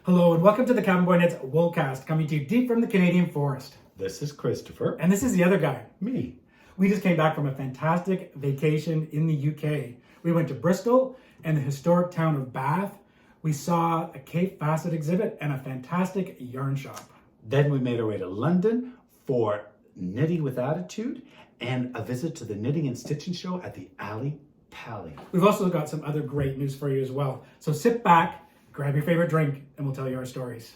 Hello and welcome to the Cabin Boy Knits Woolcast, coming to you deep from the Canadian forest. This is Christopher. And this is the other guy. Me. We just came back from a fantastic vacation in the UK. We went to Bristol and the historic town of Bath. We saw a Kaffe Fassett exhibit and a fantastic yarn shop. Then we made our way to London for Knitting with Attitude and a visit to the Knitting and Stitching show at the Alley Pally. We've also got some other great news for you as well. So sit back, grab your favorite drink, and we'll tell you our stories.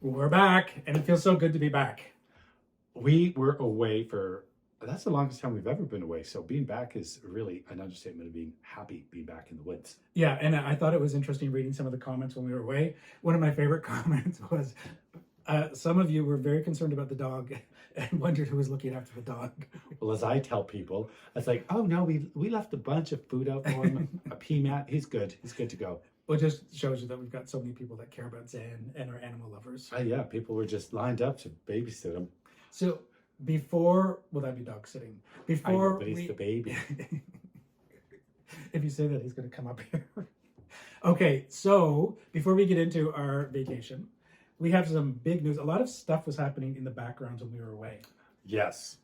We're back, and it feels so good to be back. We were away for, that's the longest time we've ever been away. So being back is really an understatement of being happy being back in the woods. Yeah, and I thought it was interesting reading some of the comments when we were away. One of my favorite comments was, some of you were very concerned about the dog and wondered who was looking after the dog. Well, as I tell people, it's like, oh no, we left a bunch of food out for him, a pea mat. He's good. He's good to go. Well, it just shows you that we've got so many people that care about Zen and are animal lovers. Yeah, people were just lined up to babysit him. So before, well, that'd be dog sitting. Before but he's the baby. If you say that, he's going to come up here. Okay, so before we get into our vacation, we have some big news. A lot of stuff was happening in the background when we were away. Yes.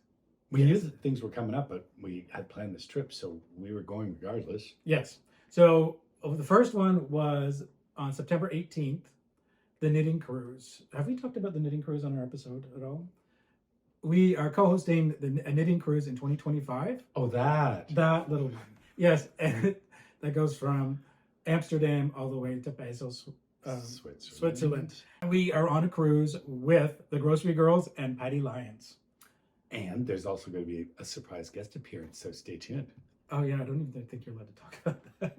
We knew that things were coming up, but we had planned this trip, so we were going regardless. Yes. So the first one was on September 18th, the knitting cruise. Have we talked about the knitting cruise on our episode at all? We are co-hosting a knitting cruise in 2025. Oh, that little one. Yes, and that goes from Amsterdam all the way to Basel, Switzerland. We are on a cruise with the Grocery Girls and Patty Lyons. And there's also going to be a surprise guest appearance, so stay tuned. Oh yeah, I don't even think you're allowed to talk about that.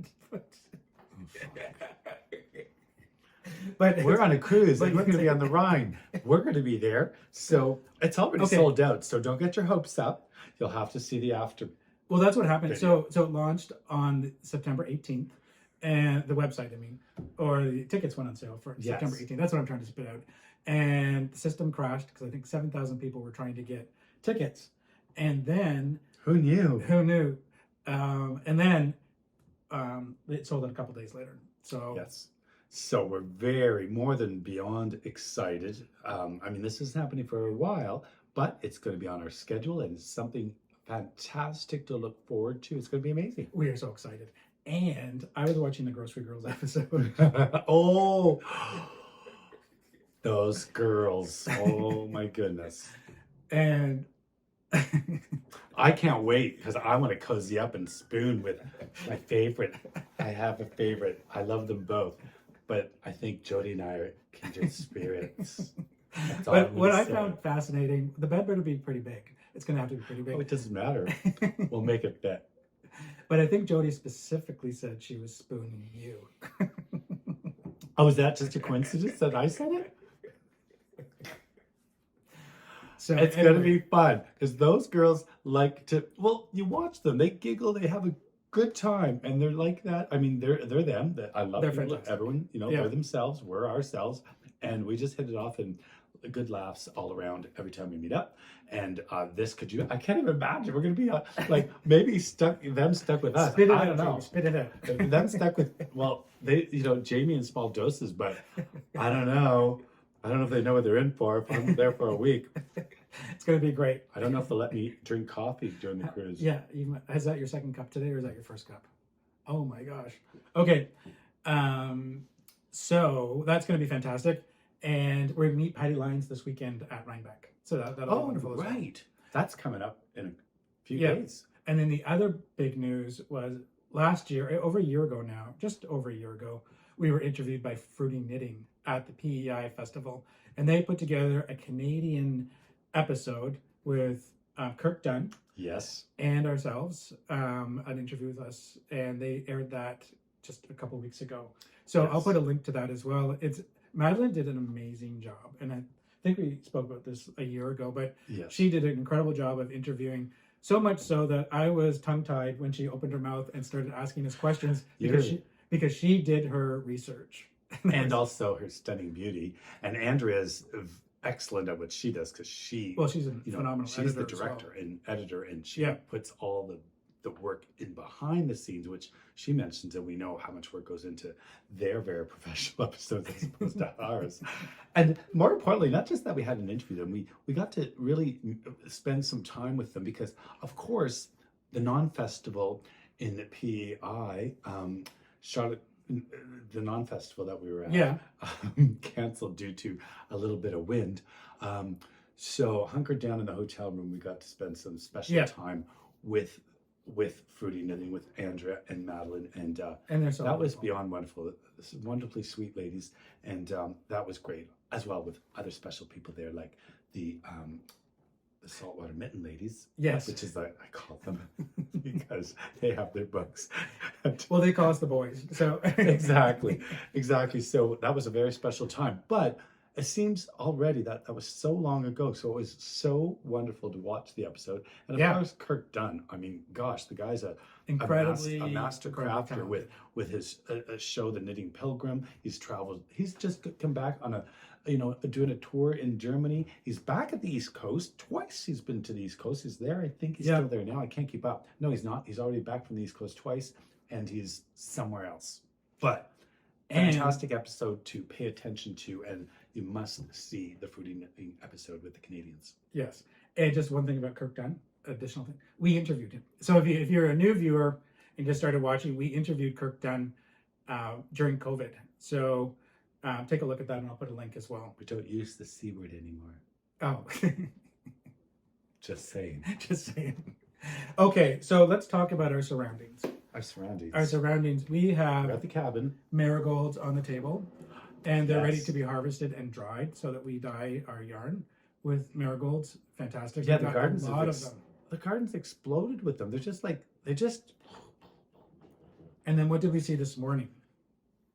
But we're on a cruise and we're going to be on the Rhine. We're going to be there. So it's already sold out. So don't get your hopes up. You'll have to see the after. Well, that's what happened. Video. So it launched on September 18th, and the website, or the tickets went on sale for September 18th. That's what I'm trying to spit out. And the system crashed because I think 7,000 people were trying to get tickets. And then... Who knew? Who knew? And then it sold out a couple days later. So yes. So we're more than beyond excited. This is happening for a while, but it's going to be on our schedule and it's something fantastic to look forward to. It's going to be amazing. We are so excited. And I was watching the Grocery Girls episode. Oh, those girls. Oh my goodness. And I can't wait because I want to cozy up and spoon with my favorite. I have a favorite. I love them both. But I think Jody and I are kindred spirits. But what I found fascinating, the bed better be pretty big. It's going to have to be pretty big. Oh, it doesn't matter. We'll make it fit. But I think Jody specifically said she was spooning you. Oh, is that just a coincidence that I said it? So It's anyway, gonna be fun because those girls like to. Well, you watch them; they giggle, they have a good time, and they're like that. I mean, they're them. That I love They're people. fantastic. Everyone, you know, Yeah. they're themselves. We're ourselves, and we just hit it off and good laughs all around every time we meet up. And this could you? I can't even imagine. We're gonna be like maybe stuck with us. Spit it I out, don't know. Jamie, spit it out. Them stuck with they Jamie in small doses, but I don't know. I don't know if they know what they're in for if I'm there for a week. It's going to be great. I don't know if they'll let me drink coffee during the cruise. Yeah. Is that your second cup today or is that your first cup? Oh my gosh. Okay. So that's going to be fantastic. And we're going to meet Patty Lyons this weekend at Rhinebeck. So that'll be wonderful as well. Right. That's coming up in a few Yeah. days. And then the other big news was last year, over a year ago now, just over a year ago, we were interviewed by Fruity Knitting at the PEI Festival. And they put together a Canadian episode with Kirk Dunn. Yes. And ourselves, an interview with us. And they aired that just a couple weeks ago. So Yes. I'll put a link to that as well. Madeline did an amazing job. And I think we spoke about this a year ago, but Yes. she did an incredible job of interviewing. So much so that I was tongue-tied when she opened her mouth and started asking us questions because she did her research. And also her stunning beauty. And Andrea's excellent at what she does because she's a phenomenal she's the editor as well. director and editor, and she Yeah. puts all the work in behind the scenes, which she mentions, and we know how much work goes into their very professional episodes as opposed to ours. And more importantly, not just that we had an interview with them, we got to really spend some time with them because, of course, the non-festival in the PEI, Charlotte, the non-festival that we were at, canceled due to a little bit of wind. So hunkered down in the hotel room, we got to spend some special time with Fruity Knitting, with Andrea and Madeline, and that was beyond wonderful. Wonderfully sweet ladies, and that was great as well, with other special people there like the saltwater mitten ladies, which is like I call them because they have their books. Well, they call us the boys, so exactly. So that was a very special time, but it seems already that was so long ago. So it was so wonderful to watch the episode, and of course Kirk Dunn. I mean, gosh, the guy's a master crafter with his show, The Knitting Pilgrim. He's traveled. He's just come back on doing a tour in Germany. He's back at the East Coast twice. He's been to the East Coast. He's there. I think he's still there now. I can't keep up. No, he's not. He's already back from the East Coast twice, and he's somewhere else. But fantastic episode to pay attention to, and you must see the Fruity Knitting episode with the Canadians. Yes. And just one thing about Kirk Dunn, additional thing. We interviewed him. So if you're a new viewer and just started watching, we interviewed Kirk Dunn during COVID. So take a look at that, and I'll put a link as well. We don't use the C word anymore. Oh. Just saying. Just saying. Okay, so let's talk about our surroundings. Our surroundings. We have We're at the cabin. Marigolds on the table, and they're ready to be harvested and dried so that we dye our yarn with marigolds. Fantastic. Yeah, We've got gardens. a lot of them. The gardens exploded with them. They're just like And then what did we see this morning?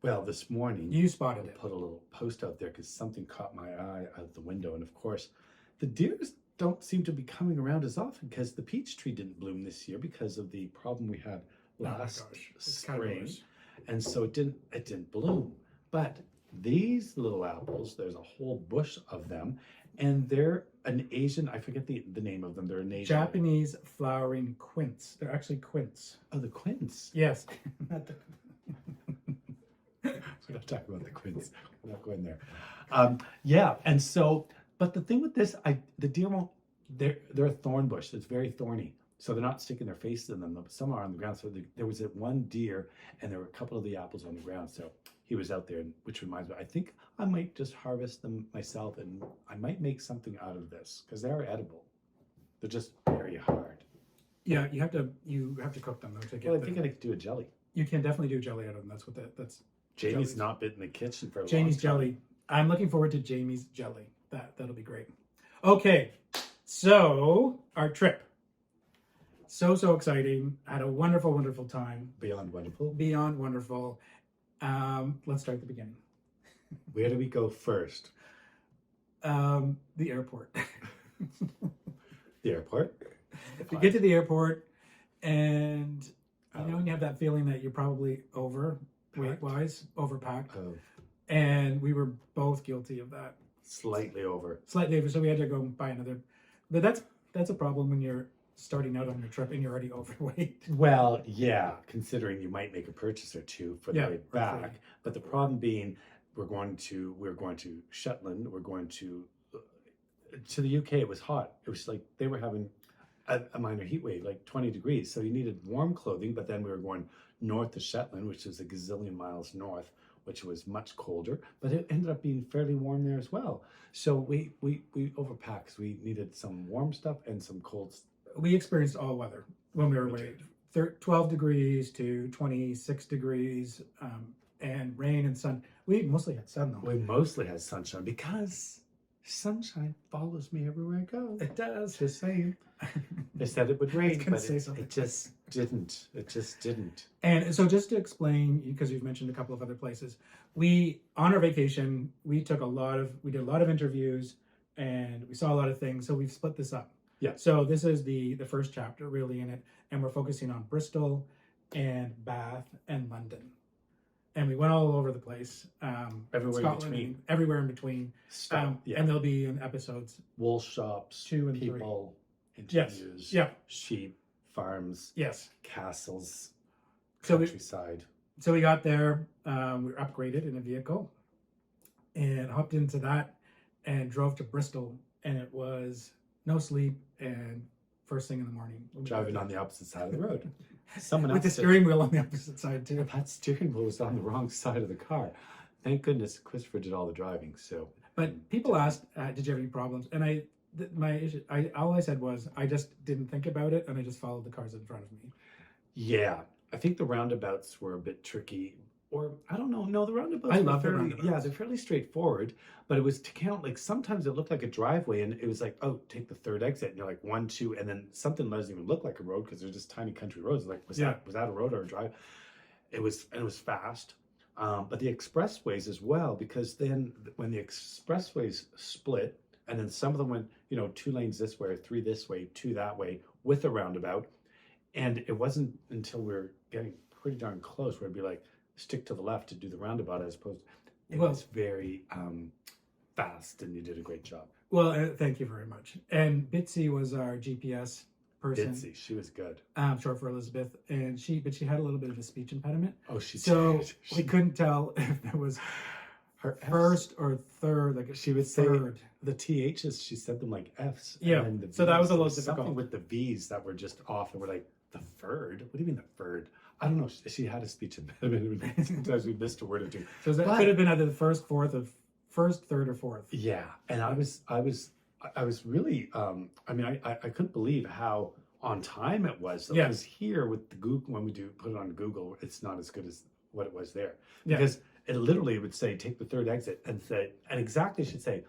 Well, this morning You spotted it. Put a little post out there because something caught my eye out the window, and of course, the deers don't seem to be coming around as often because the peach tree didn't bloom this year because of the problem we had last spring, and so it didn't bloom. But these little apples, there's a whole bush of them, and they're an Asian, I forget the name of them. They're an Asian Japanese flowering quince. They're actually quince. Oh, the quince. Yes. We're not talking about the quince. We're not going there. And so, but the thing with this, the deer won't. They're a thorn bush. It's very thorny, so they're not sticking their faces in them. Some are on the ground. So there was one deer, and there were a couple of the apples on the ground. So he was out there, which reminds me, I think I might just harvest them myself, and I might make something out of this because they are edible. They're just very hard. Yeah, you have to cook them though to get. Well, I think I could do a jelly. You can definitely do jelly out of them. That's. Jamie's not been in the kitchen for a long Jamie's time. jelly. I'm looking forward to Jamie's jelly. That'll be great. Okay, so our trip. So exciting. Had a wonderful time. Beyond wonderful. Beyond wonderful. Let's start at the beginning. Where do we go first? The airport. The airport. You get to the airport, and you have that feeling that you're probably over weight-wise, overpacked. Oh, And we were both guilty of that. slightly over. Slightly over, so we had to go buy another. But that's a problem when you're starting out on your trip and you're already overweight. Well, yeah, considering you might make a purchase or two for the way back. roughly. But the problem being, we're going to Shetland. We're going to the UK. It was hot. It was like they were having a minor heat wave, like 20 degrees. So you needed warm clothing. But then we were going north to Shetland, which is a gazillion miles north, which was much colder. But it ended up being fairly warm there as well. So we overpacked. We needed some warm stuff and some cold stuff. We experienced all weather when we were away. 12 degrees to 26 degrees, and rain and sun. We mostly had sun though. We mostly had sunshine because sunshine follows me everywhere I go. It does. Just saying. They said it would rain, gonna but say something. it just didn't. It just didn't. And so just to explain, because you've mentioned a couple of other places, we, on our vacation, we did a lot of interviews and we saw a lot of things. So we've split this up. Yeah. So this is the first chapter really in it. And we're focusing on Bristol and Bath and London. And we went all over the place. Everywhere in between. Everywhere in between. Yeah. And they'll be in episodes. Wool shops, 2 and 3. people, interviews, Yeah. sheep, farms, Yes. castles, So countryside. So we got there, we were upgraded in a vehicle and hopped into that and drove to Bristol, and it was no sleep and first thing in the morning. Driving on the opposite side of the road. Someone with the else did. steering wheel on the opposite side too. That steering wheel was on the wrong side of the car. Thank goodness Christopher did all the driving. So, But people asked, did you have any problems? And my issue, all I said was I just didn't think about it and I just followed the cars in front of me. yeah, I think the roundabouts were a bit tricky. Or I don't know. No, the roundabouts. I were love the fairly, roundabouts. Yeah, they're fairly straightforward. But it was to count. Like sometimes it looked like a driveway, and it was like, oh, take the third exit. And you're like 1, 2, and then something doesn't even look like a road because they're just tiny country roads. Like was that a road or a drive? It was fast. But the expressways as well, because then when the expressways split, and then some of them went, 2 lanes this way, 3 this way, 2 that way, with a roundabout. And it wasn't until we were getting pretty darn close where it'd be like, stick to the left to do the roundabout as opposed to, it was very fast, and you did a great job. Well, thank you very much. And Bitsy was our GPS person. Bitsy, she was good. Short for Elizabeth, and she had a little bit of a speech impediment. Oh, she So did. we couldn't tell if it was Her first or third. Like she would say the THs, she said them like Fs. Yeah, And then the so that was a Vs, little there something difficult. with the Vs that were just off, and we're like, the third? What do you mean the third? I don't know. She had a speech impediment. Sometimes we missed a word or two. So that could have been either the first, third, or fourth. Yeah, and I was really. I couldn't believe how on time it was. Yeah. Because here with the Google, when we put it on Google, it's not as good as what it was there. Yeah. Because it literally would say take the third exit, and exactly should say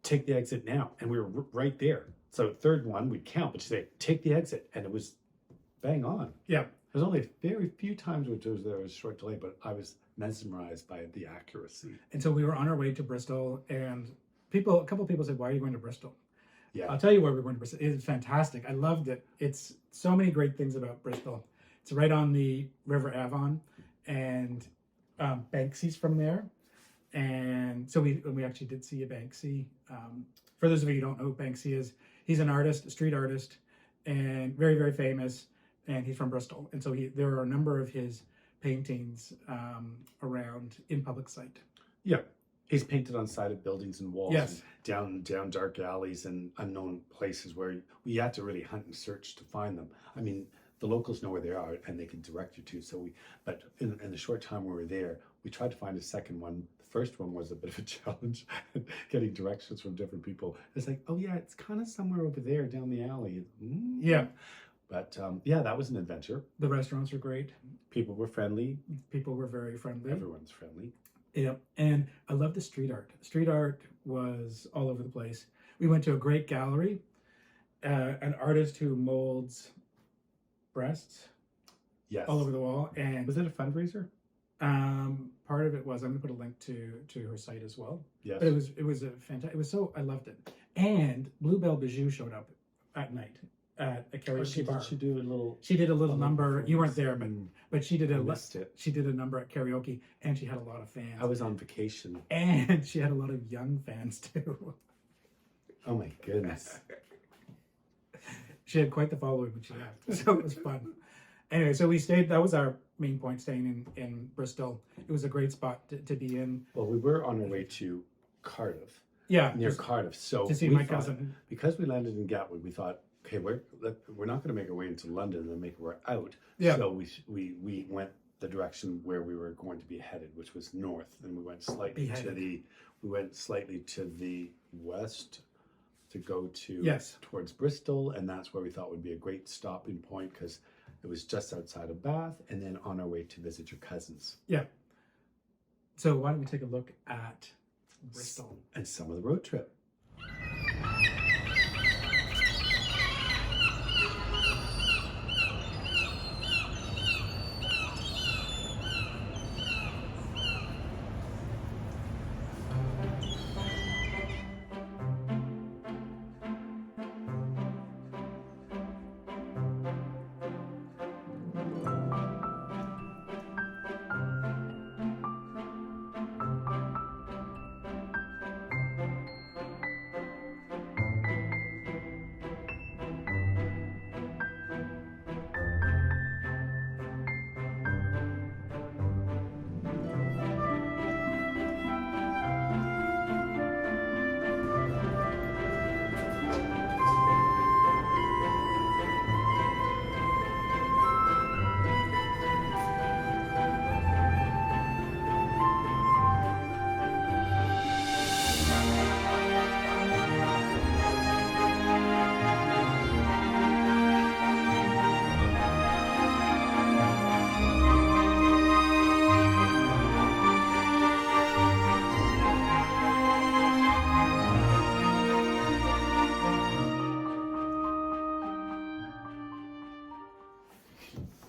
take the exit now, and we were right there. So third one we'd count, but she'd say take the exit, and it was bang on. Yeah. There's only very few times which there was a short delay, but I was mesmerized by the accuracy. And so we were on our way to Bristol, and a couple of people said, "Why are you going to Bristol?" Yeah. I'll tell you why we're going to Bristol. It's fantastic. I loved it. It's so many great things about Bristol. It's right on the River Avon, and Banksy's from there. And so we actually did see a Banksy. For those of you who don't know who Banksy is, he's an artist, a street artist, and very, very famous. And he's from Bristol. And so there are a number of his paintings around in public sight. Yeah. He's painted on side of buildings and walls, Yes. and down dark alleys and unknown places where we had to really hunt and search to find them. I mean, the locals know where they are and they can direct you to. But in the short time we were there, we tried to find a second one. The first one was a bit of a challenge, getting directions from different people. It's like, oh yeah, it's kind of somewhere over there down the alley. Yeah. But that was an adventure. The restaurants were great. People were friendly. People were very friendly. Everyone's friendly. Yeah, and I love the street art. Street art was all over the place. We went to a great gallery, an artist who molds breasts Yes. all over the wall. And Was it a fundraiser? part of it was, I'm gonna put a link to her site as well. Yes. But it was a fantastic. It was so, I loved it. And Bluebell Bijou showed up at night at a karaoke bar. She do a little. She did a little number. You weren't there, but she did I missed it. she did a number at karaoke, and she had a lot of fans. I was on vacation. And she had a lot of young fans too. Oh my goodness. She had quite the following when she left, so it was fun. Anyway, so we stayed. That was our main point, staying in Bristol. It was a great spot to be in. Well, we were on our way to Cardiff. Yeah, Near Cardiff. So to see my cousin. Because we landed in Gatwick, we thought, okay, we're not going to make our way into London and make our way out. Yeah. So we went the direction where we were going to be headed, which was north, and we went slightly to the west to go to towards Bristol, and that's where we thought would be a great stopping point because it was just outside of Bath, and then on our way to visit your cousins. Yeah. So why don't we take a look at Bristol and some of the road trip.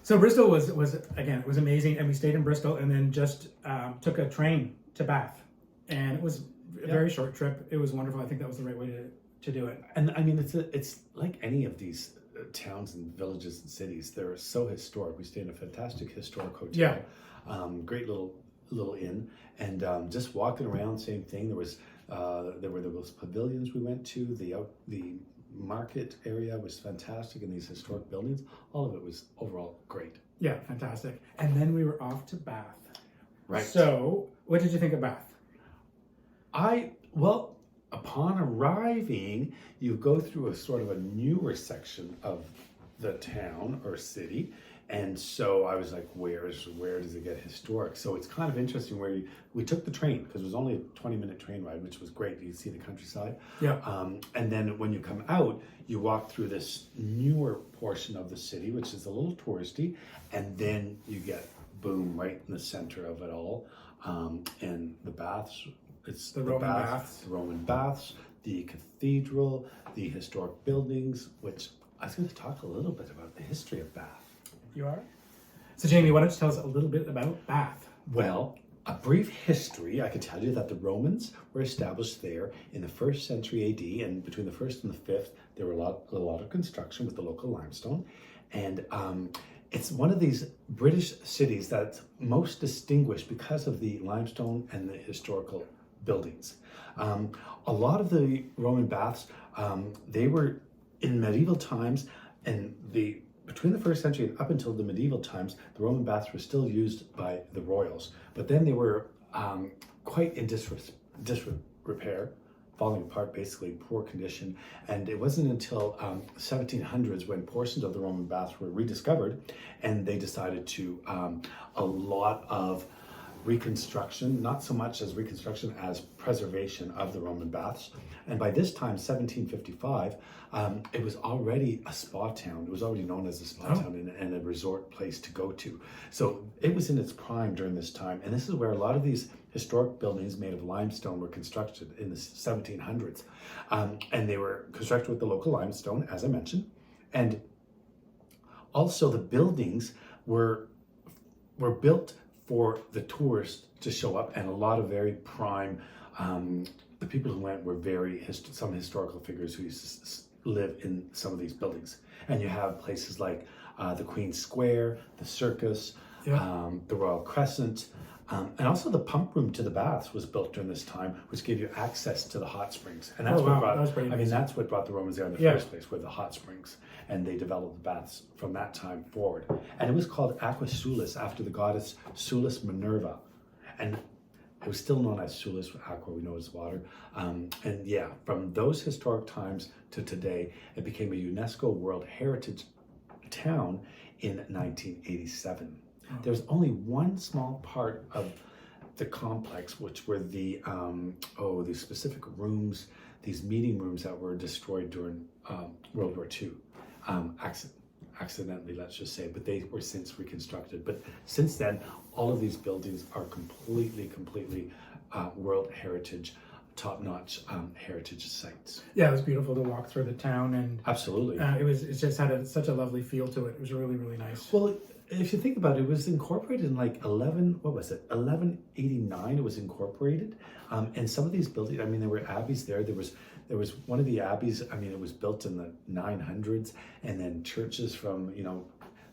So Bristol was again, it was amazing, and we stayed in Bristol, and then just took a train to Bath, and it was a very short trip. It was wonderful. I think that was the right way to do it. And I mean, it's like any of these towns and villages and cities. They're so historic. We stayed in a fantastic historic hotel. Yeah. Great little inn, and just walking around, same thing. There were those pavilions we went to. The market area was fantastic, and these historic buildings. All of it was overall great. Yeah, fantastic. And then we were off to Bath. Right. So, what did you think of Bath? Well, upon arriving, you go through a sort of a newer section of the town or city. And so I was like, where does it get historic? So it's kind of interesting where we took the train, because it was only a 20-minute train ride, which was great. You see the countryside. Yeah. And then when you come out, you walk through this newer portion of the city, which is a little touristy. And then you get, boom, right in the center of it all. And the baths, it's the Roman baths. The Roman baths, the cathedral, the historic buildings, which I was going to talk a little bit about the history of Bath. You are? So Jamie, why don't you tell us a little bit about Bath? Well, a brief history, I can tell you that the Romans were established there in the 1st century AD, and between the 1st and the 5th, there were a lot of construction with the local limestone. And it's one of these British cities that's most distinguished because of the limestone and the historical buildings. A lot of the Roman baths, they were in medieval times, and between the 1st century and up until the medieval times, the Roman baths were still used by the royals. But then they were quite in disrepair, falling apart, basically, poor condition. And it wasn't until 1700s when portions of the Roman baths were rediscovered, and they decided to a lot of reconstruction, not so much as reconstruction as preservation of the Roman baths. And by this time, 1755, it was already a spa town. It was already known as a spa town and a resort place to go to. So it was in its prime during this time. And this is where a lot of these historic buildings made of limestone were constructed in the 1700s. And they were constructed with the local limestone, as I mentioned. And also the buildings were built for the tourists to show up, and a lot of very prime the people who went were some historical figures who used to live in some of these buildings. And you have places like the Queen's Square, the Circus, the Royal Crescent, and also the pump room to the baths was built during this time, which gave you access to the hot springs. And that's that's what brought the Romans there in the first place, were the hot springs. And they developed the baths from that time forward. And it was called Aqua Sulis, after the goddess Sulis Minerva. And it was still known as Sulis. Aqua, we know as water. And yeah, from those historic times to today, it became a UNESCO World Heritage Town in 1987. There's only one small part of the complex, which were the specific rooms, these meeting rooms that were destroyed during World War II. Accidentally, let's just say, but they were since reconstructed. But since then, all of these buildings are completely World Heritage, top-notch heritage sites. Yeah, it was beautiful to walk through the town, and absolutely, it just had such a lovely feel to it. It was really, really nice. Well, if you think about it, it was incorporated in like 1189. It was incorporated, and some of these buildings. I mean, there were abbeys there. There was one of the abbeys. I mean, it was built in the 900s, and then churches from the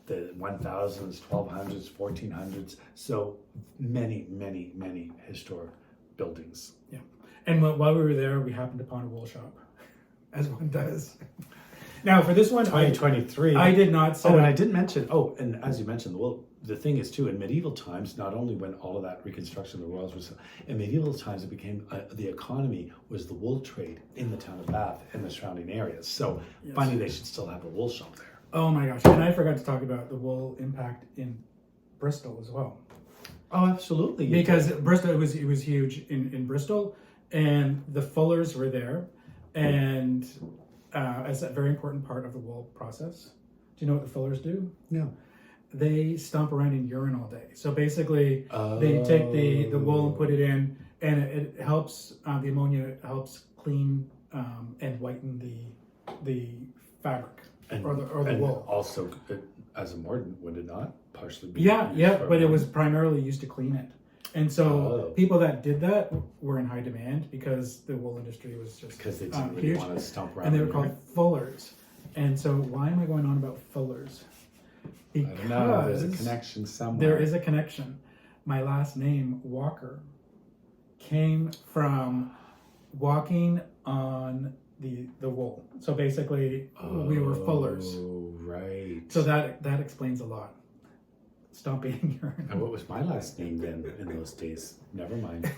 1000s, 1200s, 1400s. So many historic buildings. Yeah, and while we were there, we happened upon a wool shop, as one does. Now, for this one, 2023, I did not set and I didn't mention. Oh, and as you mentioned, the thing is too, in medieval times, not only when all of that reconstruction of the royals was, in medieval times, it became the economy was the wool trade in the town of Bath and the surrounding areas. So, funny they should still have a wool shop there. Oh my gosh! And I forgot to talk about the wool impact in Bristol as well. Oh, absolutely! Because Bristol, it was huge in Bristol, and the fullers were there, and as a very important part of the wool process. Do you know what the fullers do? No. They stomp around in urine all day. So basically, they take the wool and put it in, and it helps, the ammonia helps clean and whiten the fabric or the wool. Also, as a mordant, would it not partially be? Yeah, but it was primarily used to clean it. And so people that did that were in high demand because the wool industry was just because they didn't really want to stomp around. And they were called fullers. And so why am I going on about fullers? Because I don't know, there's a connection somewhere. There is a connection. My last name, Walker, came from walking on the wool. So basically, we were fullers. Oh, right. So that explains a lot. Stomping in urine. And what was my last name then in those days? Never mind.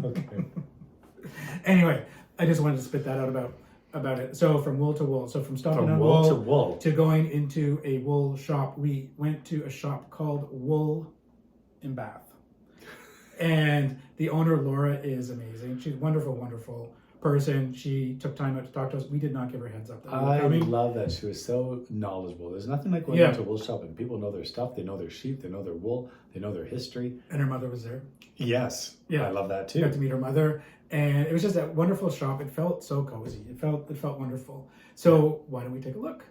Okay. Anyway, I just wanted to spit that out about it. So from wool to wool. So from stomping on wool to wool to going into a wool shop. We went to a shop called Wool in Bath. And the owner, Laura, is amazing. She's a wonderful, wonderful person. She took time out to talk to us. We did not give her heads up that we were coming. Love that. She was so knowledgeable. There's nothing like going into a wool shop and people know their stuff. They know their sheep. They know their wool. They know their history. And her mother was there. Yes. Yeah. I love that too. Got to meet her mother. And it was just a wonderful shop. It felt so cozy. It felt wonderful. So why don't we take a look?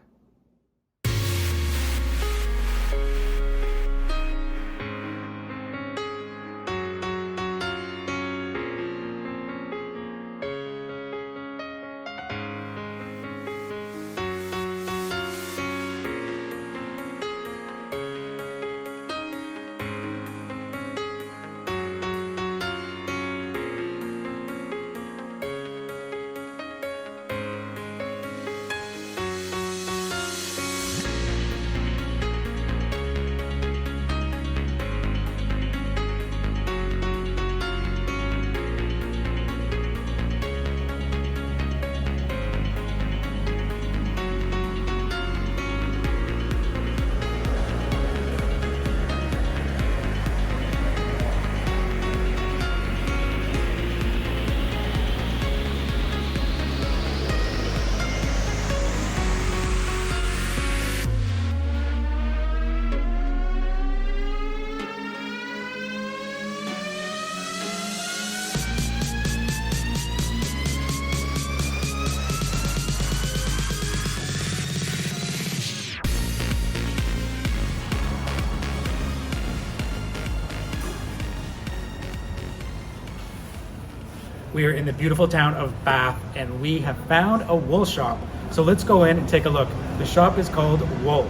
We are in the beautiful town of Bath, and we have found a wool shop. So let's go in and take a look. The shop is called Wool.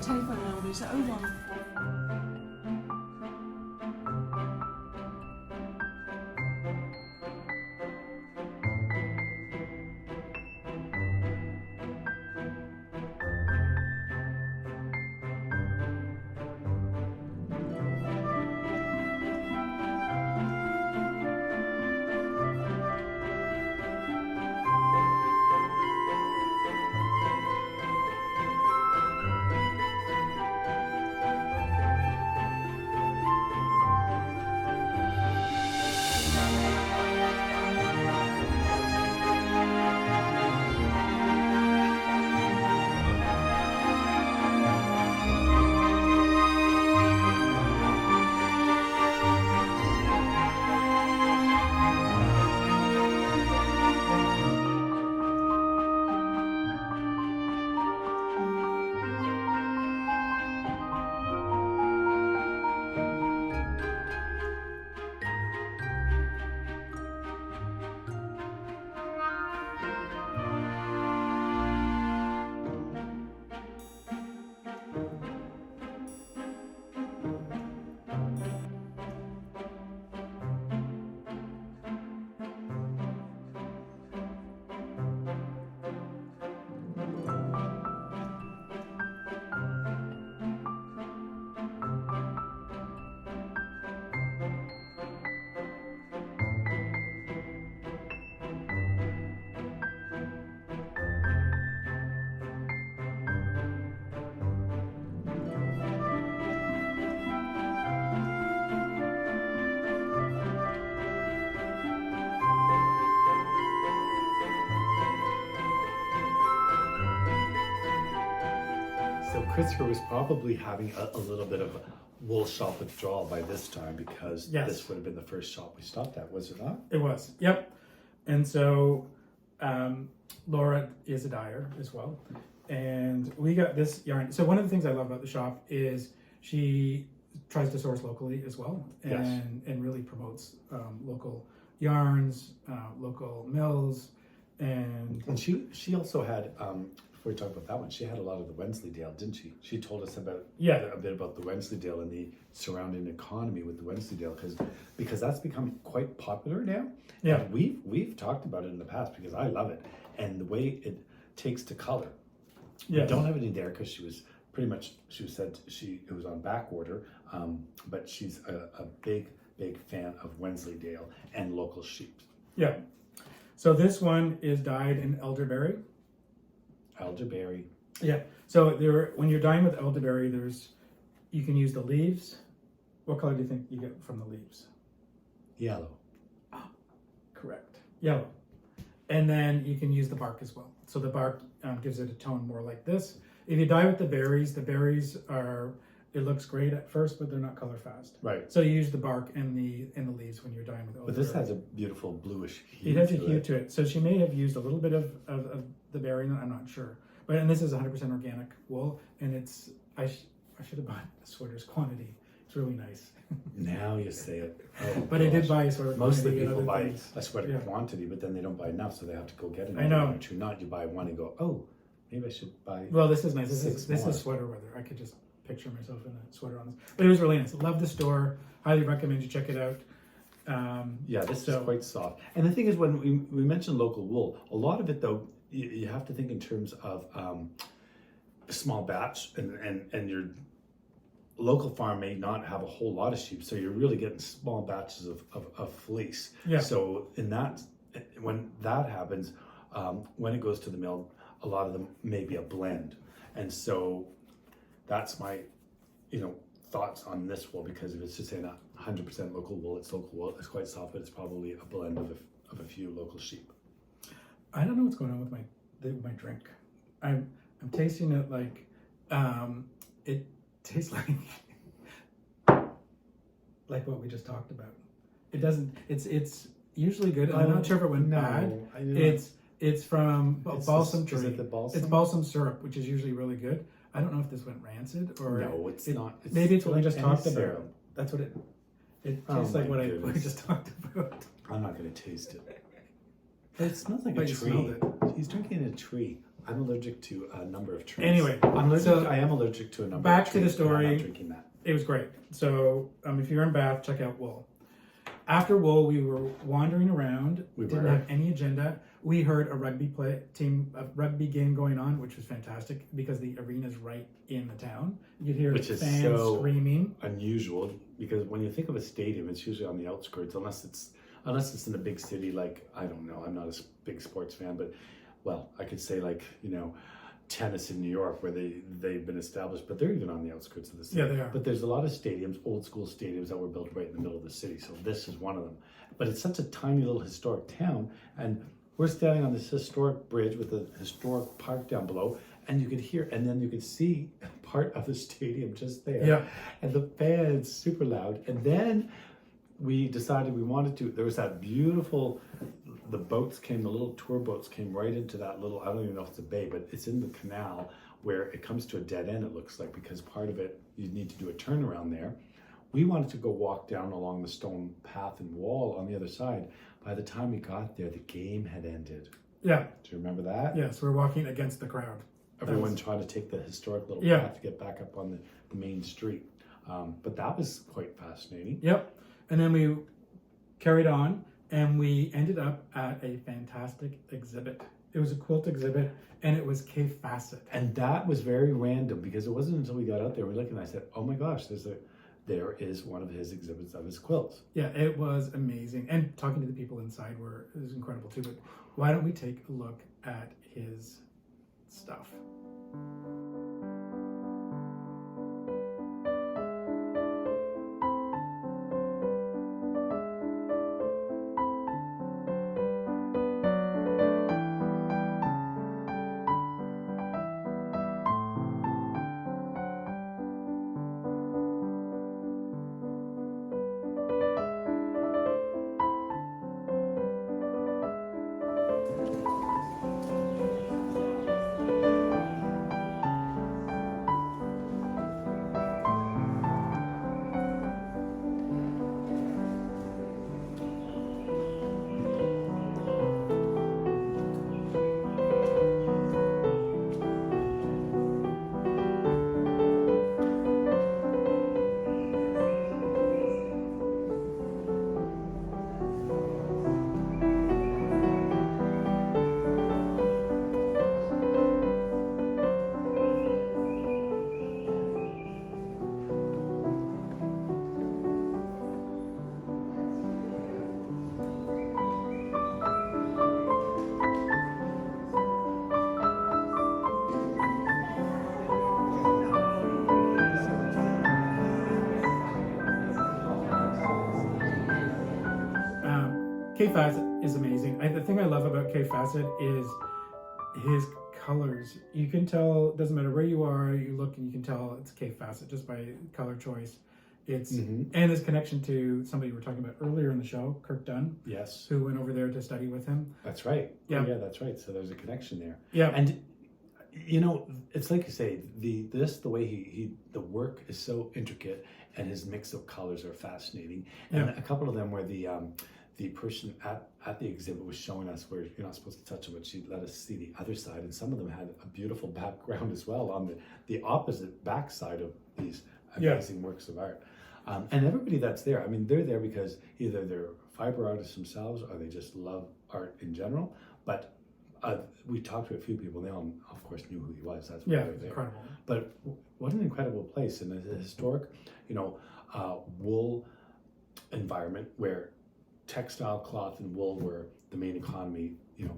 Telephone number is 01. So Christopher was probably having a little bit of a wool shop withdrawal by this time, because Yes. this would have been the first shop we stopped at, was it not? It was, yep. And so Laura is a dyer as well. And we got this yarn. So one of the things I love about the shop is she tries to source locally as well, and really promotes local yarns, local mills, and she also had, before we talk about that one, she had a lot of the Wensleydale, didn't she? She told us about a bit about the Wensleydale and the surrounding economy with the Wensleydale, because that's become quite popular now. Yeah. And we've talked about it in the past, because I love it, and the way it takes to color. Yeah. We don't have any there because she said it was on back order, but she's a big fan of Wensleydale and local sheep. Yeah. So this one is dyed in elderberry. Elderberry. Yeah. So when you're dyeing with elderberry, you can use the leaves. What color do you think you get from the leaves? Yellow. Correct. Yellow. And then you can use the bark as well. So the bark gives it a tone more like this. If you dye with the berries it looks great at first, but they're not color fast. Right. So you use the bark and the leaves when you're dyeing with elderberry. But this has a beautiful bluish hue. It has a hue to it. So she may have used a little bit of the berry, I'm not sure. And this is 100% organic wool, and I should have bought a sweater's quantity. It's really nice. Now you say it. Oh, But I did buy a sweater most of the quantity and people other buy things. a sweater Yeah. quantity, but then they don't buy enough, so they have to go get another I know. one or two. Not you buy one and go, oh, maybe I should buy. Well, this is nice. This more. is sweater weather. I could just picture myself in a sweater on this. But it was really nice. Love the store. Highly recommend you check it out. Yeah, this is quite soft. And the thing is, when we mentioned local wool, a lot of it though, you have to think in terms of small batch, and your local farm may not have a whole lot of sheep, so you're really getting small batches of fleece. Yeah. So when that happens, when it goes to the mill, a lot of them may be a blend, and so that's my thoughts on this wool, because if it's just saying 100% local wool, it's local wool, it's quite soft, but it's probably a blend of a few local sheep. I don't know what's going on with my drink. I'm tasting it like it tastes like what we just talked about. It doesn't. It's usually good. I'm not sure if it went bad. It's from balsam tree. Is it the balsam? It's balsam syrup, which is usually really good. I don't know if this went rancid or No, it's not. Maybe it's what we just any talked syrup. about. That's what it Oh tastes like. my What we goodness. just talked about. I'm not going to taste it. But it smells like But a you tree. smelled it. He's drinking a tree. I'm allergic to a number of trees. Anyway, I am allergic to a number back of to trees. the but I'm story. not drinking that. It was great. So if you're in Bath, check out Wool. After Wool, we were wandering around. We didn't have any agenda. We heard a rugby game going on, which was fantastic because the arena's right in the town. You could hear Which is fans so screaming. Unusual because when you think of a stadium, it's usually on the outskirts, unless it's in a big city like, I don't know, I'm not a big sports fan, but well, I could say like, tennis in New York where they've been established, but they're even on the outskirts of the city. Yeah, they are. But there's a lot of stadiums, old school stadiums that were built right in the middle of the city. So this is one of them. But it's such a tiny little historic town, and we're standing on this historic bridge with a historic park down below, and you could hear, and then you could see part of the stadium just there. Yeah. And the fans super loud. And then we decided there was that beautiful, the little tour boats came right into that little, I don't even know if it's a bay, but it's in the canal where it comes to a dead end, it looks like, because part of it, you need to do a turnaround there. We wanted to go walk down along the stone path and wall on the other side. By the time we got there, the game had ended. Yeah. Do you remember that? Yes, we're walking against the crowd. Everyone trying to take the historic little path to get back up on the main street. But that was quite fascinating. Yep. And then we carried on and we ended up at a fantastic exhibit. It was a quilt exhibit and it was Kaffe Fassett. And that was very random because it wasn't until we got out there we looked and I said, oh my gosh, there is one of his exhibits of his quilts. Yeah, it was amazing. And talking to the people inside it was incredible too. But why don't we take a look at his stuff? Kaffe Fassett is amazing. The thing I love about Kaffe Fassett is his colors. You can tell, it doesn't matter where you are, you look and you can tell it's Kaffe Fassett just by color choice. It's and his connection to somebody we were talking about earlier in the show, Kirk Dunn. Yes. Who went over there to study with him. That's right. Yeah. Oh, yeah, that's right. So there's a connection there. Yeah. And it's like you say, the way the work is so intricate and his mix of colors are fascinating. And a couple of them where the person at the exhibit was showing us where you're not supposed to touch it, but she let us see the other side, and some of them had a beautiful background as well on the opposite backside of these amazing works of art. And everybody that's there, I mean, they're there because either they're fiber artists themselves or they just love art in general. But we talked to a few people, and they all, of course, knew who he was. That's why they're there. Incredible. But what an incredible place, and a historic, wool environment where textile, cloth, and wool were the main economy,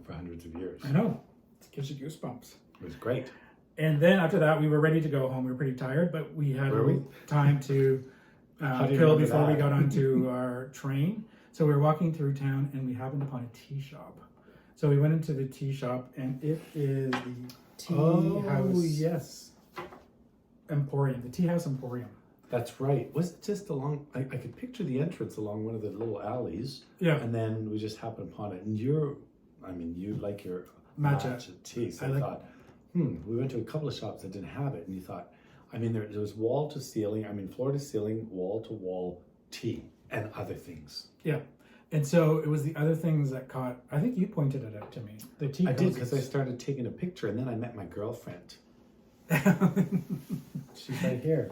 for hundreds of years. I know. It gives you goosebumps. It was great. And then after that, we were ready to go home. We were pretty tired, but we had time to kill before we got onto our train. So we were walking through town, and we happened upon a tea shop. So we went into the tea shop, and it is the House Emporium, the Tea House Emporium. That's right. Was it just along, I could picture the entrance along one of the little alleys. Yeah. And then we just happened upon it. And I mean, you like your Matcha tea. So I I like- thought, we went to a couple of shops that didn't have it. And you thought, I mean, there was wall to ceiling, floor to ceiling, wall to wall tea and other things. Yeah. And so it was the other things that caught, I think you pointed it out to me. The tea I did, cozies. because I started taking a picture and then I met my girlfriend. She's right here.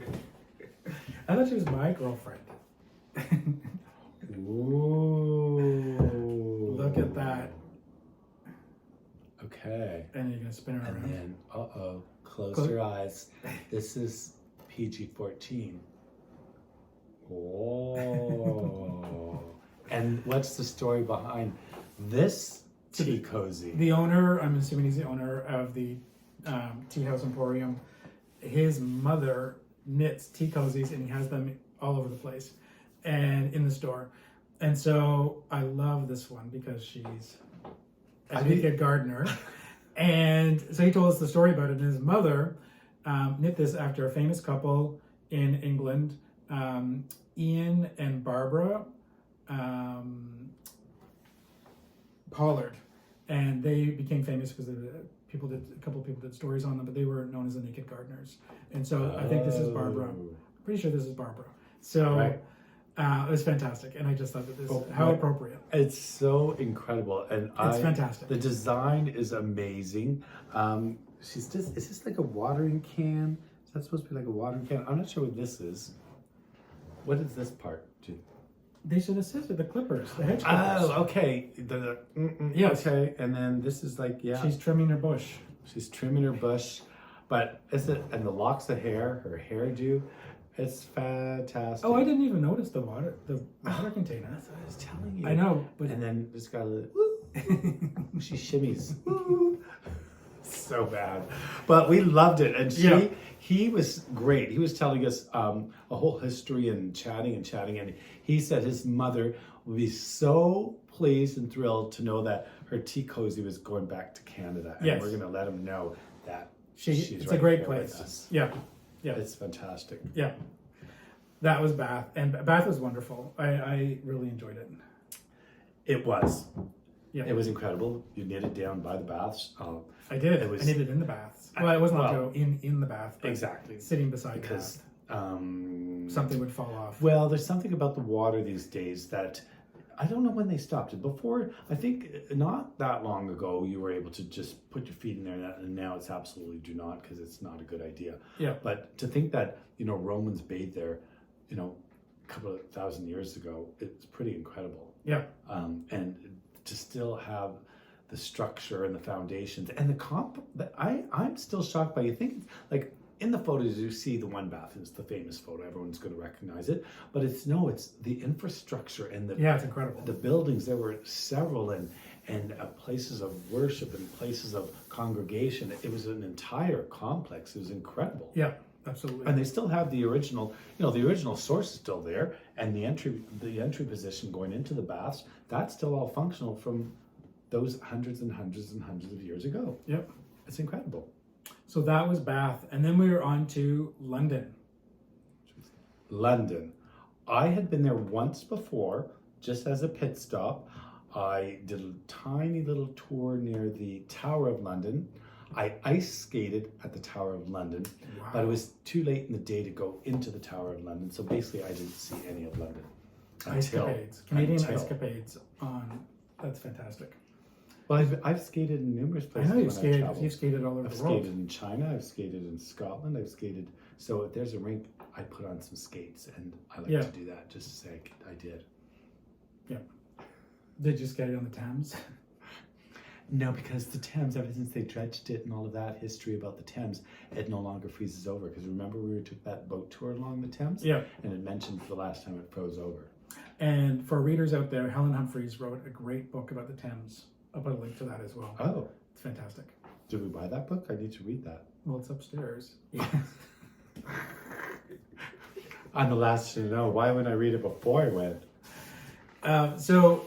I thought she was my girlfriend. Ooh. Look at that. Okay. And you're going to spin her And around. then, close Close- your eyes. This is PG-14. Oh. And what's the story behind this tea cozy? The owner, I'm assuming he's the owner of the tea House Emporium. His mother knits tea cozies and he has them all over the place and in the store. And so I love this one because she's a naked gardener. And so he told us the story about it. And his mother knit this after a famous couple in England, Ian and Barbara Pollard. And they became famous because a couple of people did stories on them, but they were known as the Naked Gardeners. And so I think this is Barbara. I'm pretty sure this is Barbara. So Right. it was fantastic. And I just thought that this, Oh, how right. appropriate. It's so incredible, and It's fantastic. The design is amazing. Is this like a watering can? Is that supposed to be like a watering can? I'm not sure what this is. What is this part? They should have said the clippers, the hedge clippers. Oh, okay. Yes. Okay, and then this is like, yeah. She's trimming her bush. She's trimming her bush, but and the locks of hair, her hairdo, it's fantastic. Oh, I didn't even notice the water container. That's what I was telling you. I know, but And then just got a little, woo. She shimmies. Woo. So bad. But we loved it. And he was great. He was telling us a whole history and chatting. And he said his mother would be so pleased and thrilled to know that her tea cozy was going back to Canada. And Yes. we're going to let him know that it's she's a right great here with place. us. Yeah. Yeah. It's fantastic. Yeah. That was Bath. And Bath was wonderful. I really enjoyed it. It was. Yeah. It was incredible. You knit it down by the baths. I did. It was- I did it in the baths. Well, it wasn't Well, in the bath. But exactly. Sitting beside Because the bath. Something would fall off. well, there's something about the water these days that I don't know when they stopped it. Before, I think not that long ago, you were able to just put your feet in there, and now it's absolutely do not, because it's not a good idea. Yeah. But to think that, Romans bathed there, a couple of thousand years ago, it's pretty incredible. Yeah. And to still have the structure and the foundations and the I'm still shocked by, you think it's like, in the photos, you see the one bath is the famous photo. Everyone's going to recognize it, but it's the infrastructure and It's incredible. the buildings. There were several and places of worship and places of congregation. It was an entire complex. It was incredible. Yeah, absolutely. And they still have the original. The original source is still there, and the entry position going into the baths, that's still all functional from those hundreds and hundreds and hundreds of years ago. Yep. It's incredible. So that was Bath. And then we were on to London. London. I had been there once before, just as a pit stop. I did a tiny little tour near the Tower of London. I ice skated at the Tower of London, Wow. but it was too late in the day to go into the Tower of London. So basically, I didn't see any of London. Canadian until- escapades that's fantastic. Well, I've skated in numerous I places. know you've when I've skated. traveled. You've skated all over I've the world. skated in China. I've skated in Scotland. I've skated. So if there's a rink, I put on some skates, and I like to do that just to say I did. Yeah. Did you skate on the Thames? No, because the Thames, ever since they dredged it and all of that history about the Thames, it no longer freezes over. Because remember, we took that boat tour along the Thames? Yeah. And it mentioned the last time it froze over. And for readers out there, Helen Humphreys wrote a great book about the Thames. I'll put a link to that as well. Oh, It's fantastic. did we buy that book? I need to read that. Well, it's upstairs. Yeah. I'm the last to know. Why wouldn't I read it before I went? So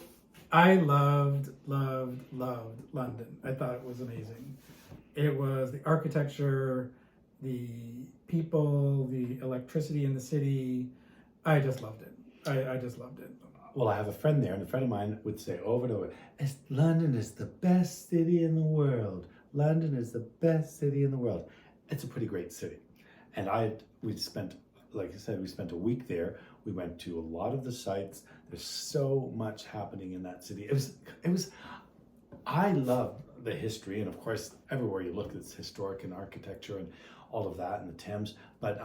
I loved London. I thought it was amazing. It was the architecture, the people, the electricity in the city. I just loved it. I just loved it. well, I have a friend there, and a friend of mine would say over and over, London is the best city in the world. London is the best city in the world. It's a pretty great city. And we spent, like I said, we spent a week there. We went to a lot of the sites. There's so much happening in that city. I love the history, and of course, everywhere you look, it's historic and architecture and all of that, and the Thames. But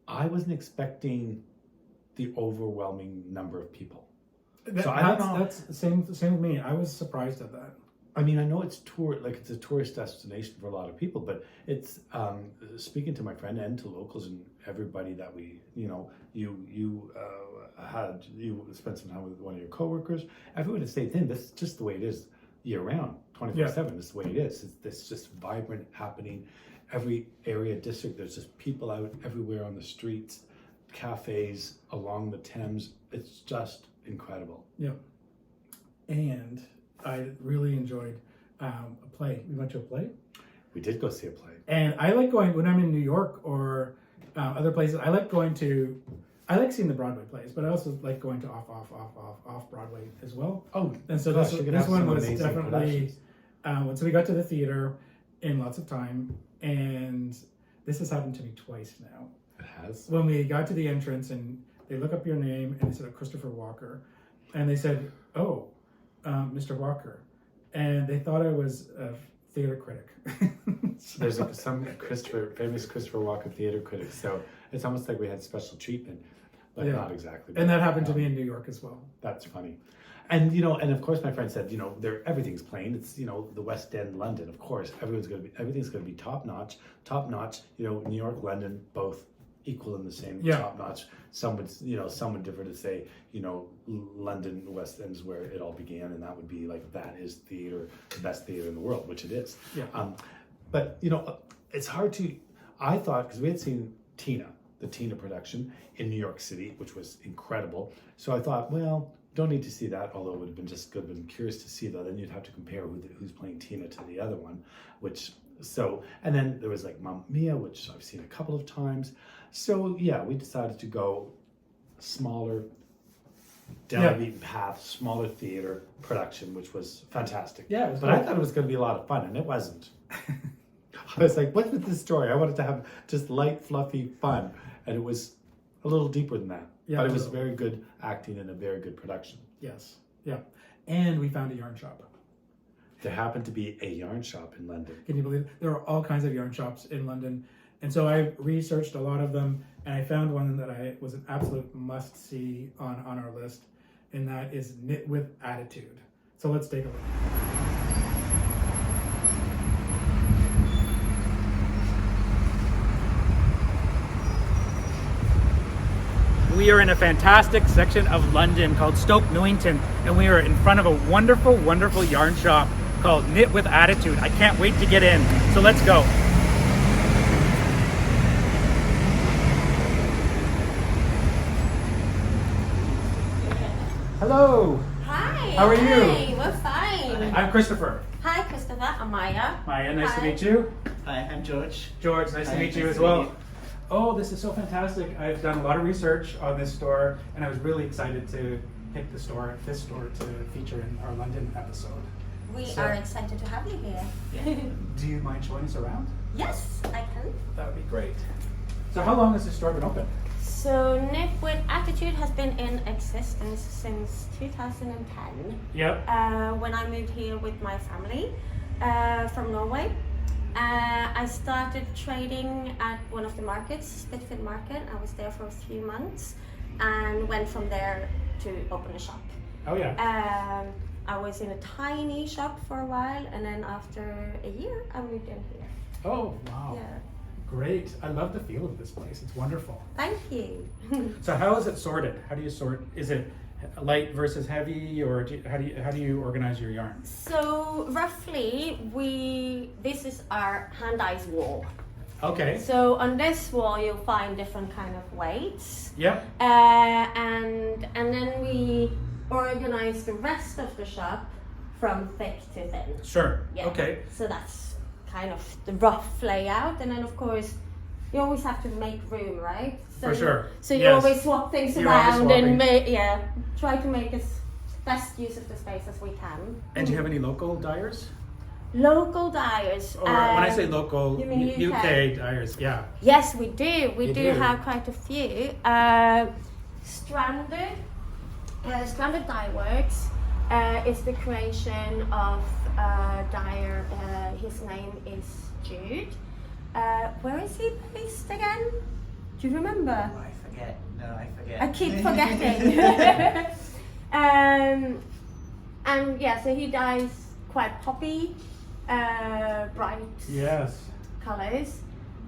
I wasn't expecting the overwhelming number of people. So I don't know. That's the same with me. I was surprised at that. I mean, I know it's a tourist destination for a lot of people, but it's speaking to my friend and to locals and everybody that you spent some time with one of your coworkers. Everyone that stayed in. That's just the way it is year round, 24/7. That's the way it is. It's just vibrant, happening. Every area district, there's just people out everywhere on the streets, cafes along the Thames. It's just incredible. Yeah, and I really enjoyed a play. We went to a play. We did go see a play. And I like going, when I'm in New York or other places, I like seeing the Broadway plays, but I also like going to off Broadway as well. Oh, and so gosh, this one was definitely, so we got to the theater in lots of time, and this has happened to me twice now. It has? When we got to the entrance and they look up your name and they said Christopher Walker, and they said, oh, Mr. Walker, and they thought I was a theater critic. There's some famous Christopher Walker theater critics, so it's almost like we had special treatment, but not exactly. And that happened to me in New York as well. That's funny. And and of course my friend said, everything's playing. It's the West End, London. Of course, everything's gonna be top notch. New York, London, both equal in the same top notch. Some would differ to say, London, West End is where it all began, and that would be like, that is theater, the best theater in the world, which it is. Yeah. But it's hard to. I thought, because we had seen the Tina production in New York City, which was incredible. So I thought, well, don't need to see that, although it would have been just good. But I'm curious to see that. Then you'd have to compare who's playing Tina to the other one, and then there was like Mamma Mia, which I've seen a couple of times. So yeah, we decided to go smaller, down the beaten path, smaller theater production, which was fantastic. Yeah, it was but I thought it was going to be a lot of fun, and it wasn't. I was like, what's with this story? I wanted to have just light, fluffy fun, and it was a little deeper than that. Yeah, but it was very good acting and a very good production. Yes, yeah, and we found a yarn shop. There happened to be a yarn shop in London. Can you believe it? There are all kinds of yarn shops in London. And so I researched a lot of them, and I found one that was an absolute must-see on our list, and that is Knit with Attitude. So let's take a look. We are in a fantastic section of London called Stoke Newington, and we are in front of a wonderful, wonderful yarn shop called Knit with Attitude. I can't wait to get in, so let's go. Hello. Hi. How are you? Hi, we're fine. I'm Christopher. Hi, Christopher. I'm Maya. Maya, nice to Hi. meet you. Hi, I'm George. George, nice to Hi, meet you nice as to well. meet you. Oh, this is so fantastic. I've done a lot of research on this store, and I was really excited to pick this store to feature in our London episode. We So- are excited to have you here. Do you mind showing us around? Yes, I can. That would be great. So how long has this store been open? So Knit with Attitude has been in existence since 2010. Yep. When I moved here with my family from Norway. I started trading at one of the markets, Spitfield Market. I was there for a few months and went from there to open a shop. Oh yeah. I was in a tiny shop for a while, and then after a year I moved in here. Oh wow. Yeah. Great. I love the feel of this place. It's wonderful. Thank you. So how is it sorted? How do you sort? Is it light versus heavy, or how do you organize your yarns? So roughly, this is our hand-dyed wool. Okay. So on this wall you'll find different kind of weights. Yep. And then we organize the rest of the shop from thick to thin. Sure. Yeah. Okay. So that's kind of the rough layout, and then of course you always have to make room, right? So For sure. So you Yes. always swap things You're always around swapping. and try to make as best use of the space as we can. And do you have any local dyers? Local dyers. Or when I say local, you mean UK dyers, yeah. Yes, we do. We You do do. have quite a few. Stranded Dye Works is the creation of dyer. His name is Jude. Where is he based again? Do you remember? I forget. No, I forget. I keep forgetting. And yeah, so he dyes quite poppy, bright Yes. colours.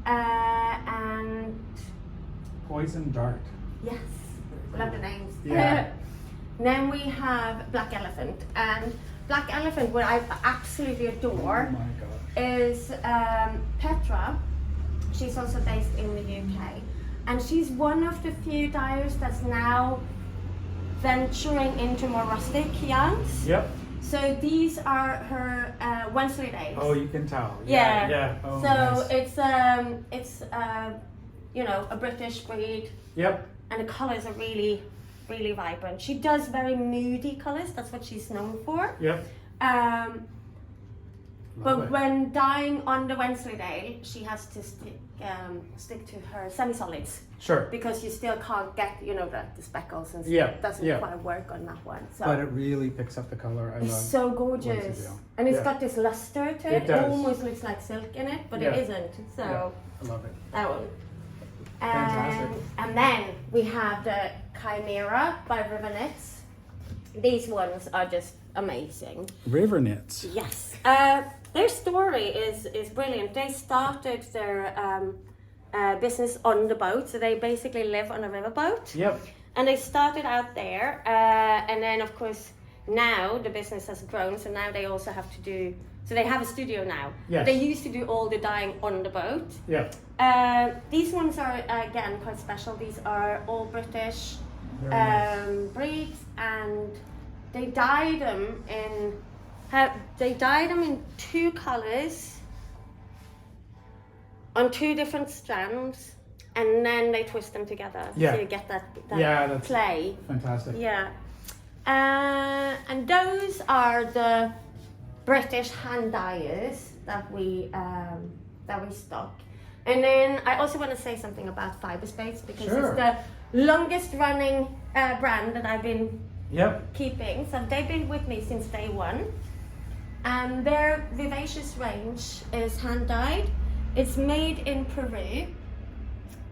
And Poison Dart. yes, love the names. Yeah. Then we have Black Elephant, and Black Elephant, what I absolutely adore, Oh my gosh. is Petra. She's also based in the UK, and she's one of the few dyers that's now venturing into more rustic yarns. Yep. So these are her Wensley days. Oh, you can tell. Yeah. Yeah. Oh, So nice. it's you know, a British breed, Yep. and the colours are really, really vibrant. She does very moody colours. That's what she's known for. Yep. But Love it. when dyeing on the Wensleydale, she has to stick to her semi-solids Sure. because you still can't get, you know, the speckles and stuff. Yeah, It doesn't yeah. quite work on that one. So But it really picks up the color. I it's love. so gorgeous, Wensleydale. and it's Yeah. got this luster to It it. does. Almost looks like silk in it, but Yeah. it isn't. So Yeah. I love it. that one. Fantastic. And then we have the Chimera by River Knits. These ones are just amazing. River knits. Yes. Their story is brilliant. They started their business on the boat, so they basically live on a riverboat. Yep. And they started out there, and then of course now the business has grown, so now they also have to do. So they have a studio now. Yes. They used to do all the dyeing on the boat. Yep. These ones are again quite special. These are all British Very nice. breeds, and they dye them in. Two colours on two different strands, and then they twist them together, Yeah. so you get that Yeah, that's play. fantastic. Yeah, and those are the British hand dyers that we stock. And then I also want to say something about Fiberspace because Sure. it's the longest running brand that I've been Yep. keeping. So they've been with me since day one. And their Vivacious range is hand dyed. It's made in Peru.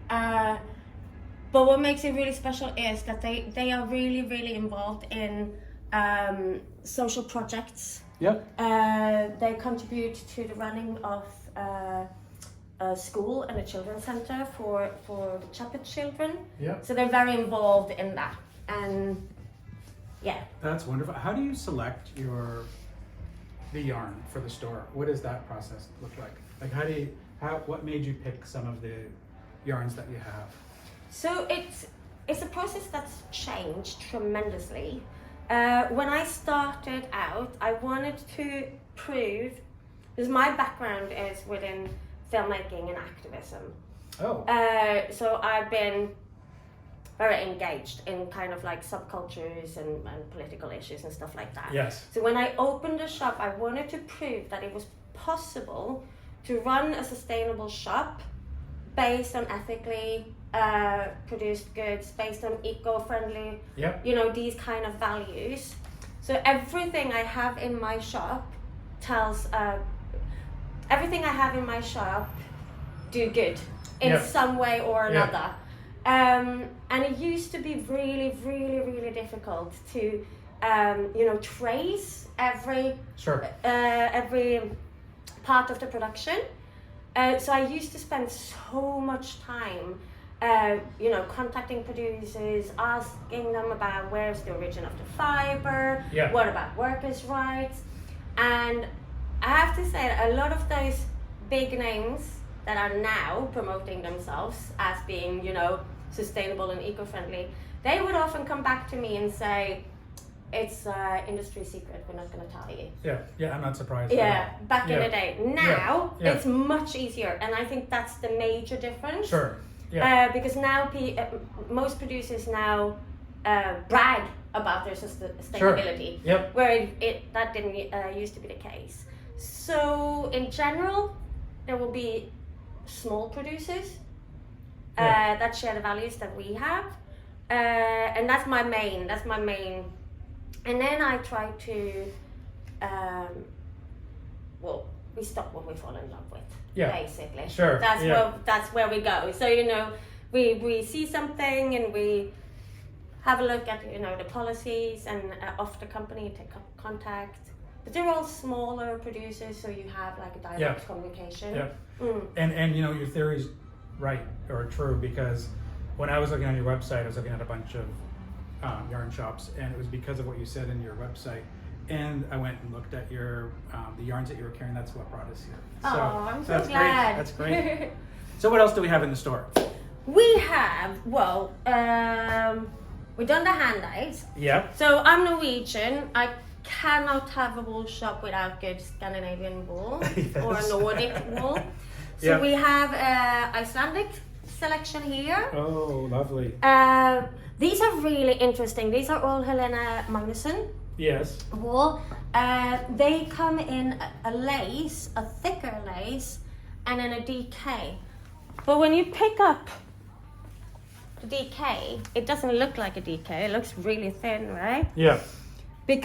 But what makes it really special is that they are really, really involved in social projects. Yep. They contribute to the running of a school and a children's centre for shepherd children. Yep. So they're very involved in that. And yeah. That's wonderful. How do you select the yarn for the store? What does that process look like? Like what made you pick some of the yarns that you have? So it's a process that's changed tremendously. When I started out, I wanted to prove, because my background is within filmmaking and activism. Oh. So I've been very engaged in kind of like subcultures and political issues and stuff like that. Yes. So when I opened the shop, I wanted to prove that it was possible to run a sustainable shop based on ethically produced goods, based on eco-friendly, Yep. you know, these kind of values. So everything I have in my shop do good in Yep. some way or Yep. another. And it used to be really, really, really difficult to, trace every part of the production. So I used to spend so much time, contacting producers, asking them about where's the origin of the fiber, Yeah. what about workers' rights, and I have to say that a lot of those big names that are now promoting themselves as being, sustainable and eco-friendly, they would often come back to me and say, it's industry secret. We're not going to tell you. Yeah, I'm not surprised. Yeah, back in the day. Now Yeah. it's much easier, and I think that's the major difference. Sure. Yeah. Because now most producers now brag about their sustainability, Yep. where that didn't used to be the case. So in general, there will be small producers that share the values that we have, and that's my main. And then I try to, we stop what we fall in love with. Yeah. Basically. Sure. That's where we go. So we see something and we have a look at the policies and of the company, take contact. But they're all smaller producers, so you have like a direct communication. Yeah. Mm. And your theory's right or true, because when I was looking on your website, I was looking at a bunch of yarn shops, and it was because of what you said in your website. And I went and looked at your the yarns that you were carrying. That's what brought us here. Oh, I'm so that's glad. Great. That's great. So what else do we have in the store? We have we've done the hand-dyes. Yeah. So I'm Norwegian. I cannot have a wool shop without good Scandinavian wool or Nordic wool. So we have Icelandic selection here. Oh, lovely. These are really interesting. These are all Helena Magnusson Yes. wool. They come in a lace, a thicker lace, and then a DK. But when you pick up the DK, it doesn't look like a DK. It looks really thin, right? Yeah.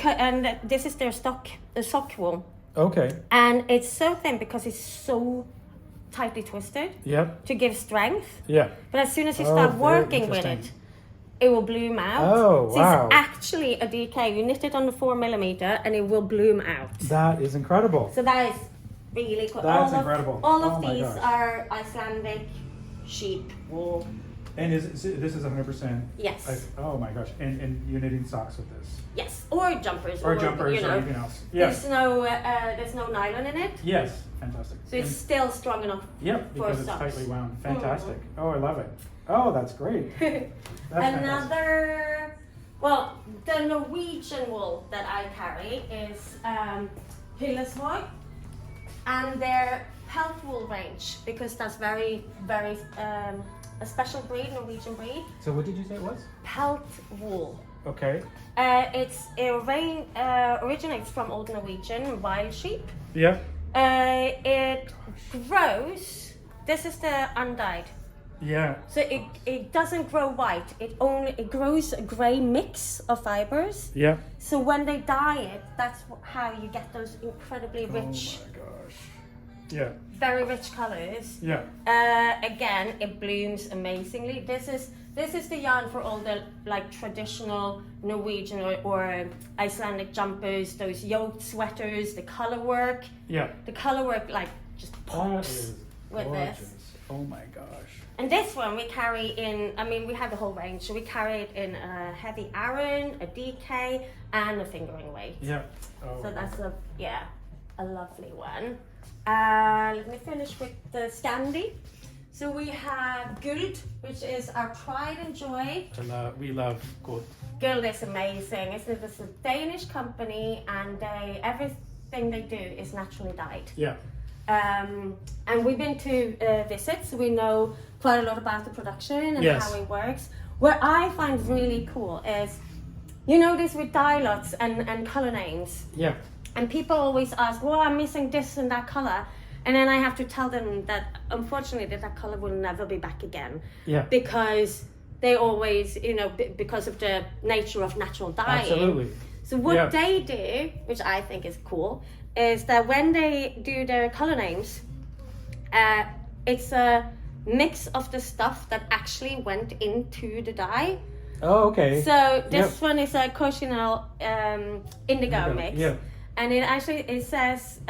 And this is their sock wool, Okay. and it's so thin because it's so tightly twisted Yep. to give strength. Yeah. But as soon as you Oh, start very working with interesting. it will bloom out. Oh, so wow. it's actually a DK. You knit it on the 4mm and it will bloom out. That is incredible. So that is really cool. That's incredible. All Oh of my these gosh. are Icelandic sheep wool. And this is 100%. Yes. Oh my gosh. And you're knitting socks with this. Yes, or jumpers. Or jumpers or anything else. Yes. There's no nylon in it. Yes. Fantastic. So it's still strong enough. Yep, for because it's socks. tightly wound. Fantastic. Oh, I love it. Oh, that's great. That's fantastic. The Norwegian wool that I carry is Hillesvåg, and their pelt wool range, because that's very, very a special breed, Norwegian breed. So what did you say it was? Pelt wool. Okay. It originates from Old Norwegian wild sheep. Yeah. It grows. This is the undyed. Yeah. So it doesn't grow white. It grows a grey mix of fibers. Yeah. So when they dye it, that's how you get those incredibly rich, Oh my gosh. Yeah. very rich colors. Yeah. Again, it blooms amazingly. This is the yarn for all the like traditional Norwegian or Icelandic jumpers, those yoked sweaters, the color work. Yeah. The color work like just That pops is with gorgeous. this. Oh my gosh. And this one we carry in, we have the whole range. So we carry it in a heavy Aran, a DK, and a fingering weight. Yeah. Oh. So that's a lovely one. Let me finish with the Scandi. So we have Guld, which is our pride and joy. We love gold. Guld is amazing. It's a Danish company, and everything they do is naturally dyed. Yeah. And we've been to visit, so we know quite a lot about the production and Yes. how it works. What I find really cool is, you know, this with dye lots and color names. Yeah. And people always ask, well, I'm missing this and that color. And then I have to tell them that unfortunately that color will never be back again. Yeah. Because they always, because of the nature of natural dyeing. Absolutely. So what they do, which I think is cool, is that when they do their color names, it's a mix of the stuff that actually went into the dye. Oh, okay. So this one is a cochineal indigo mix. Yeah. And it says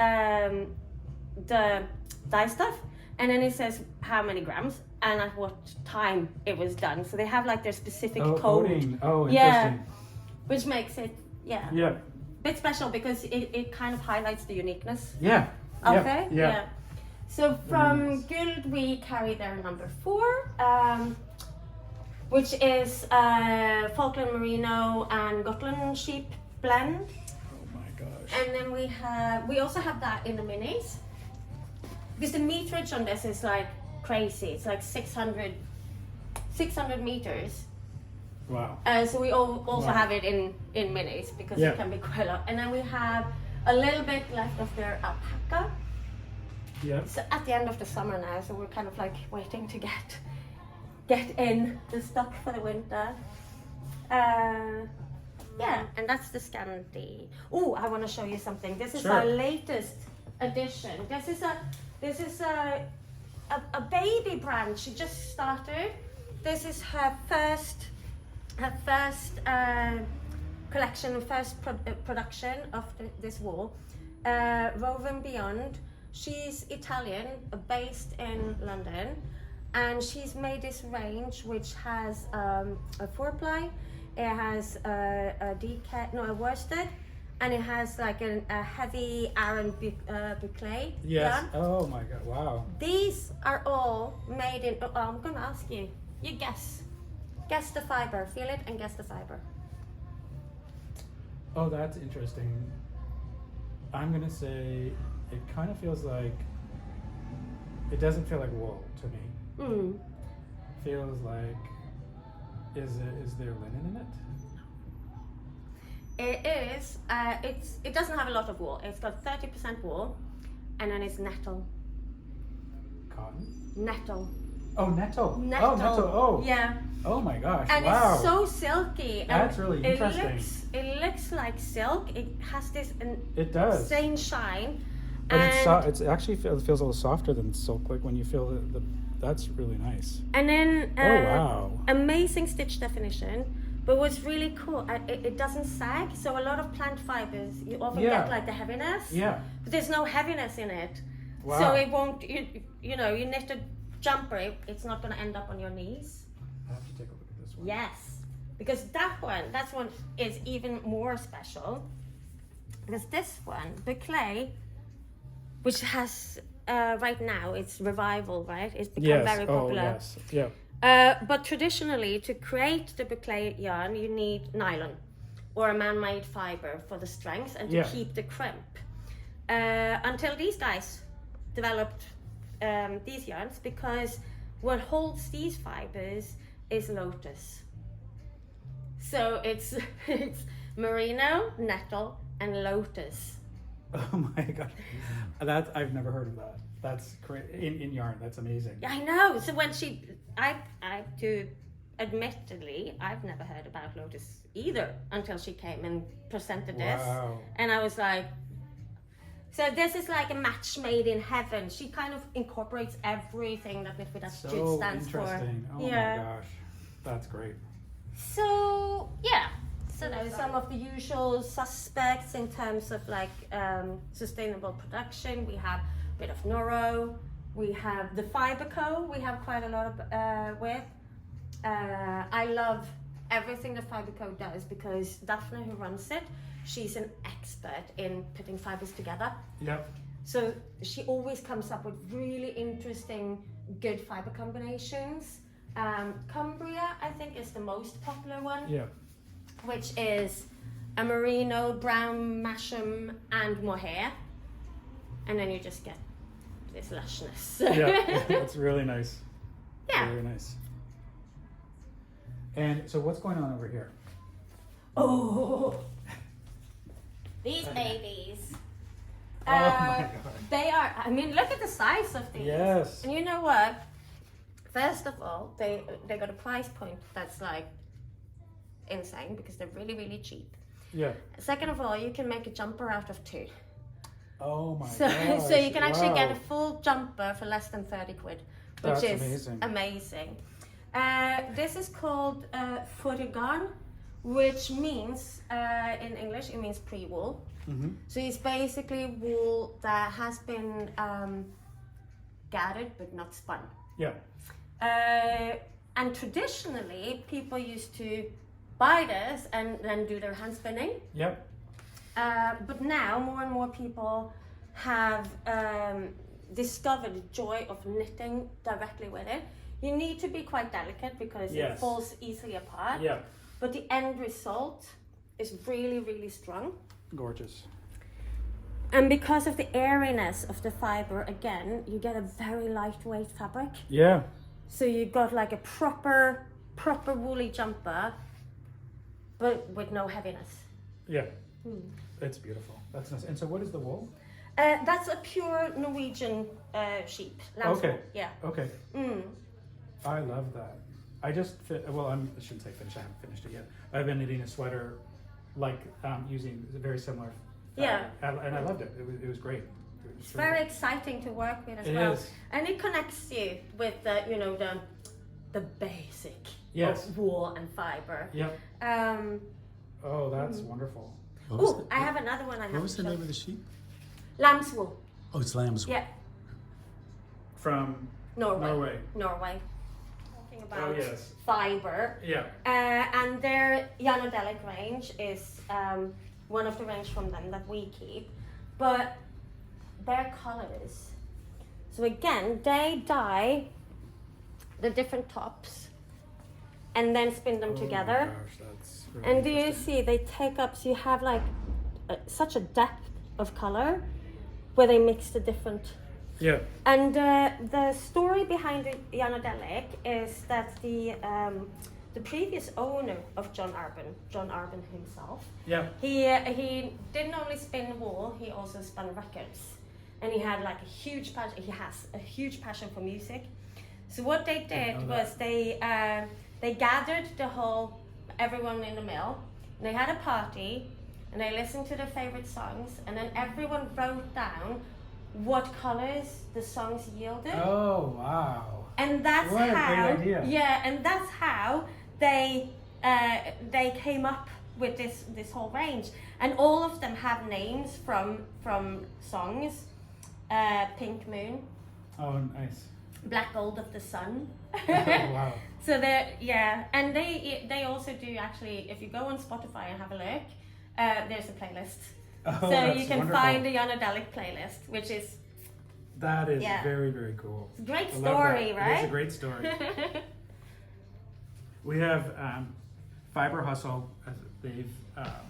the dye stuff, and then it says how many grams and at what time it was done. So they have like their specific code. Coding. Oh, interesting. Yeah, which makes it Yeah. a bit special because it kind of highlights the uniqueness Yeah. of it. Yeah. So from Guld we carry their number 4, which is Falkland Merino and Gotland sheep blend. Oh my gosh. And then we also have that in the minis. Because the meterage on this is like crazy. It's like 600 meters. Wow. So we also Wow. have it in minis because Yeah. it can be quite a lot. And then we have a little bit left of their alpaca. Yeah. So at the end of the summer now, so we're kind of like waiting to get in the stock for the winter. Yeah, and that's the Scandi. Oh, I want to show you something. This is Sure. our latest addition. This is a baby brand. She just started. This is her first collection, production of this wool. Woven Beyond. She's Italian, based in London, and she's made this range which has a 4-ply, it has a worsted, and it has like a heavy Aran boucle. Yes. yarn. Oh my god. Wow. These are all made in. Oh, I'm gonna ask you. You guess. Guess the fiber. Feel it and guess the fiber. Oh, that's interesting. I'm gonna say it kind of feels like it doesn't feel like wool to me. Feels like is there linen in it? It is. It doesn't have a lot of wool. It's got 30% wool, and then it's nettle. Cotton? Nettle. Oh, nettle. Nettle. Oh, nettle. Oh. Yeah. Oh my gosh. And wow. it's so silky. And That's really interesting. It looks like silk. It has this It does. insane shine. And it's actually feels a little softer than silk. Like when you feel the that's really nice. And then Oh wow. amazing stitch definition. But what's really cool, it doesn't sag. So a lot of plant fibers, you often Yeah. get like the heaviness. Yeah. But there's no heaviness in it. Wow. So it won't. You know, you knit a jumper, it's not going to end up on your knees. I have to take a look at this one. Yes, because that one is even more special. Because this one, boucle, which has right now it's revival, right? It's become very popular. Oh yes. Yeah. But traditionally, to create the boucle yarn, you need nylon or a man-made fiber for the strength and to Yeah. keep the crimp. Until these guys developed these yarns, because what holds these fibers is lotus. So it's merino, nettle, and lotus. Oh my god. That I've never heard of that. That's great in yarn. That's amazing. Yeah, I know. So when admittedly, I've never heard about lotus either until she came and presented this. Wow. And I was like, so this is like a match made in heaven. She kind of incorporates everything that Knit Without Jute So stands for. interesting. Oh Yeah. my gosh. That's great. So yeah, so those are some of the usual suspects in terms of like sustainable production. We have a bit of Noro, we have the Fiberco, we have quite a lot of with. I love everything that Fiberco does because Daphne, who runs it, she's an expert in putting fibers together. Yep. So she always comes up with really interesting, good fiber combinations. Cumbria, I think, is the most popular one, Yeah. which is a merino, brown masham, and mohair, and then you just get this lushness. Yeah. That's really nice. Yeah. Very nice. And so what's going on over here? Oh, these babies. Oh my god. They are. I mean, look at the size of these. Yes. And you know what? First of all, they got a price point that's like insane because they're really, really cheap. Yeah. Second of all, you can make a jumper out of two. Oh my So, gosh. so you can actually get a Wow. full jumper for less than 30 quid, which That's is amazing. amazing. This is called furigan, which means, in English, it means pre-wool. Mm-hmm. So it's basically wool that has been gathered but not spun. Yeah. And traditionally, people used to buy this and then do their hand spinning. Yep. But now, more and more people have discovered the joy of knitting directly with it. You need to be quite delicate because Yes. it falls easily apart. Yeah. But the end result is really, really strong. Gorgeous. And because of the airiness of the fiber, again, you get a very lightweight fabric. Yeah. So you got like a proper woolly jumper, but with no heaviness. Yeah. It's beautiful. That's nice. And so what is the wool? That's a pure Norwegian sheep. Lamb's Okay. wool. Yeah. Okay. I love that. I just I shouldn't say finished. I haven't finished it yet. I've been knitting a sweater, like using very similar. Yeah. And I loved it. It was great. It's very exciting to work with as It well. is. And it connects you with the basic Yes. of wool and fiber. Yep. Oh, that's wonderful. Oh, I have another one. What was the name of the sheep? Lamb's wool. Oh, it's lamb's wool. Yeah. From Norway. Norway. Talking about yes. fiber. Yeah. And their Yanodelic range is one of the range from them that we keep. But their colors. So again, they dye the different tops and then spin them together. Oh my gosh, that's really And do you interesting. see they take up, so you have like such a depth of color where they mix the different. Yeah. And the story behind the Yanodelic is that the previous owner of John Arben himself, Yeah. he didn't only spin wool, he also spun records. And he had like a huge passion, he has a huge passion for music. So what they did was they gathered everyone in the mill, and they had a party, and they listened to their favorite songs, and then everyone wrote down what colors the songs yielded. Oh wow. And that's What a how, great idea. yeah, and that's how they came up with this whole range, and all of them have names from songs. Pink Moon, Oh nice. Black Gold of the Sun. Oh, wow. So and they also do actually. If you go on Spotify and have a look, there's a playlist. Oh, So that's you can wonderful. find the Yanodelic playlist, which is That is Yeah. very, very cool. a great I love story, that. right? It is a great story. We have Fiber Hustle. They've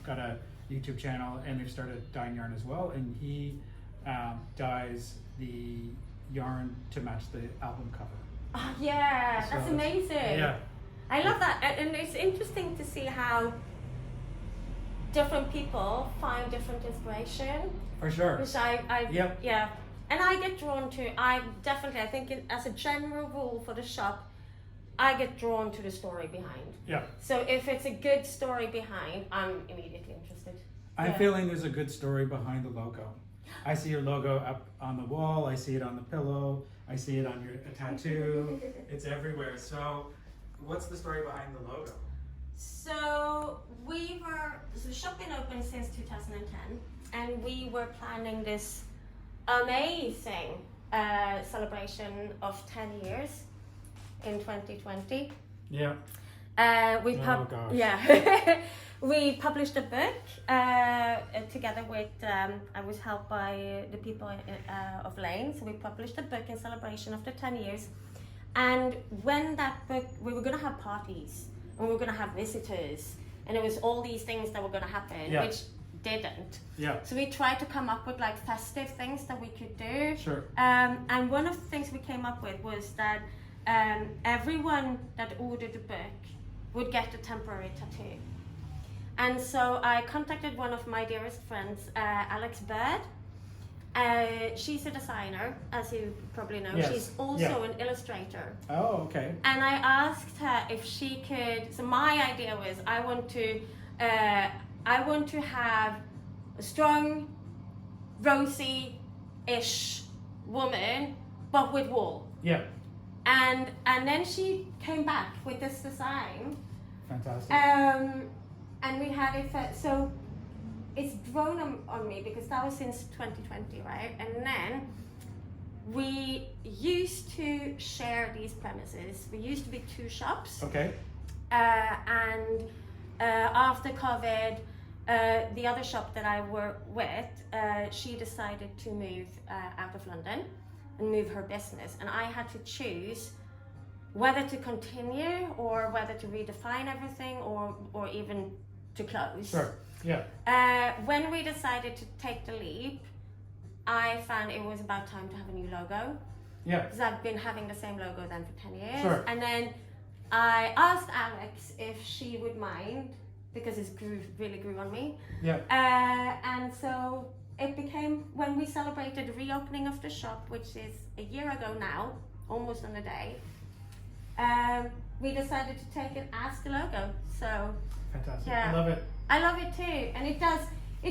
got a YouTube channel, and they've started dyeing yarn as well. And he dyes the yarn to match the album cover. Oh, yeah, So that's it's- amazing. Yeah, I love that, and it's interesting to see how different people find different inspiration. for sure. Which I Yep. yeah, and I get drawn to. I think as a general rule for the shop, I get drawn to the story behind. Yeah. So if it's a good story behind, I'm immediately interested. I'm Yeah. feeling there's a good story behind the logo. I see your logo up on the wall. I see it on the pillow. I see it on your tattoo. It's everywhere. So, what's the story behind the logo? So the shop been open since 2010, and we were planning this amazing celebration of 10 years in 2020. Yeah. We Oh, gosh. yeah, we published a book together with. I was helped by the people of Lane, so we published a book in celebration of the 10 years. And when that book, we were gonna have parties, and we were gonna have visitors, and it was all these things that were gonna happen, Yeah. which didn't. Yeah. So we tried to come up with like festive things that we could do. Sure. And one of the things we came up with was that everyone that ordered the book would get a temporary tattoo. And so I contacted one of my dearest friends, Alex Bird. She's a designer, as you probably know. Yes. She's also an illustrator. Oh, okay. And I asked her if she could. So my idea was I want to have a strong, rosy-ish woman, but with wool. Yeah. And then she came back with this design. Fantastic. And we had it. So it's grown on me because that was since 2020, right? And then we used to share these premises. We used to be two shops. Okay. And after COVID, the other shop that I work with, she decided to move out of London and move her business. And I had to choose whether to continue or whether to redefine everything or even to close. Sure. Yeah. When we decided to take the leap, I found it was about time to have a new logo. Yeah. Because I've been having the same logo then for 10 years. Sure. And then I asked Alex if she would mind, because it really grew on me. Yeah. And so it became, when we celebrated the reopening of the shop, which is a year ago now, almost on the day, we decided to take it as the logo. So Fantastic. yeah. I love it. I love it too, and it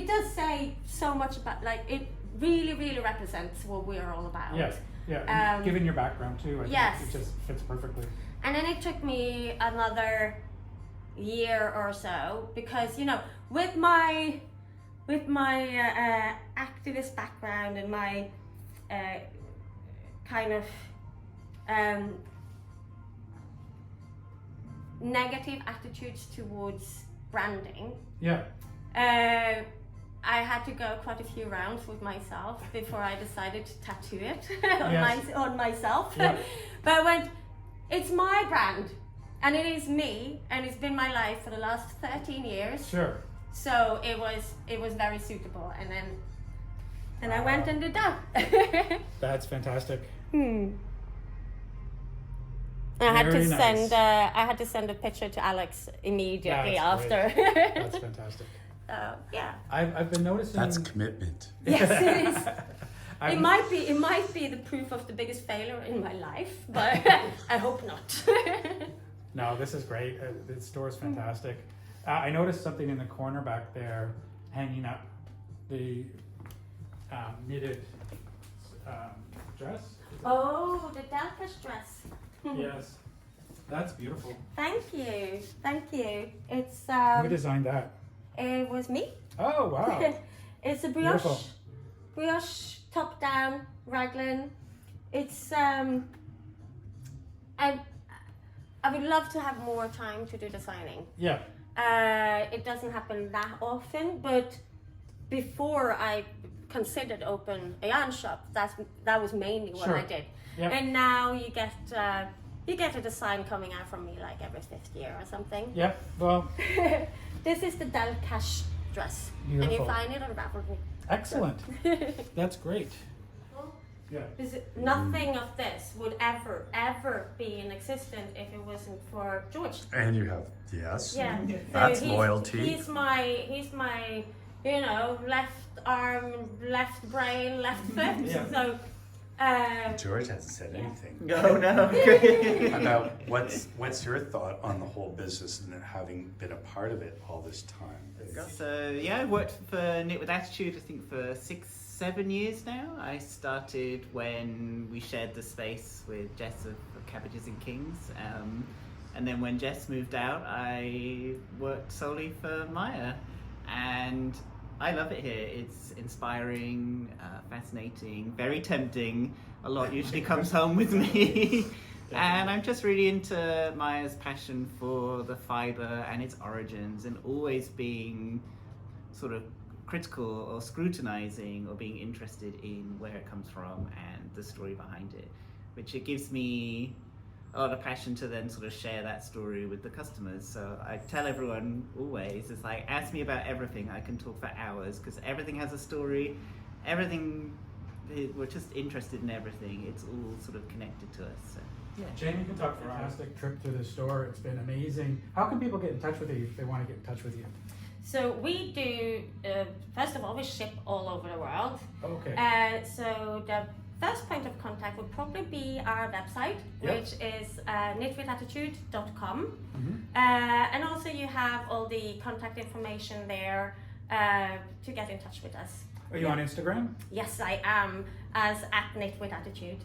does say so much about, like, it really represents what we're all about. Yes. Yeah. And given your background too, I yes. think it just fits perfectly. And then it took me another year or so, because, you know, with my activist background and my kind of negative attitudes towards branding, Yeah. I had to go quite a few rounds with myself before I decided to tattoo it Yes. on myself. Yeah. But I went, it's my brand, and it is me, and it's been my life for the last 13 years. Sure. So it was very suitable, and then I went and did that. That's fantastic. I had Very to nice. send a picture to Alex immediately That's after. That's fantastic. Yeah. I've been noticing. That's commitment. Yes, it is. I've- It might be the proof of the biggest failure in my life, but I hope not. No, this is great. The store is fantastic. I noticed something in the corner back there, hanging up the knitted dress. Oh, the Delphish dress. Yes, that's beautiful. Thank you. It's Who designed that? it was me. Oh wow! It's a Beautiful. brioche top down raglan. It's I would love to have more time to do designing. Yeah, It doesn't happen that often, but before I considered open a yarn shop, that was mainly what Sure. I did. Yep. And now you get a design coming out from me like every 5th year or something. yep. Well, This is the Delcash dress, and Beautiful. you find it on Ravelry. excellent. That's great. Yeah. Nothing of this would ever be in existence if it wasn't for George. And you have, yes. Yeah, That's he's, loyalty. He's my, you know, left arm, left brain, left foot. Yeah. So, George hasn't said anything. No. About what's your thought on the whole business and having been a part of it all this time? So yeah, I worked for Knit with Attitude, I think for 6-7 years now. I started when we shared the space with Jess of Cabbages and Kings. And then when Jess moved out, I worked solely for Maya. And I love it here. It's inspiring, fascinating, very tempting. A lot usually comes home with me. And I'm just really into Maya's passion for the fibre and its origins, and always being sort of critical or scrutinizing or being interested in where it comes from and the story behind it, which it gives me a lot of passion to then sort of share that story with the customers. So I tell everyone always, it's like, ask me about everything, I can talk for hours, because everything has a story, we're just interested in everything, it's all sort of connected to us. So, yeah. Jamie can talk fantastic trip to the store. It's been amazing. How can people get in touch with you if they want to get in touch with you? so we do. First of all, we ship all over the world. Okay. So the first point of contact would probably be our website, Yep. which is knitwithattitude.com. Mhm. And also you have all the contact information there to get in touch with us. Are you on Instagram? Yes, I am, as @knitwithattitude.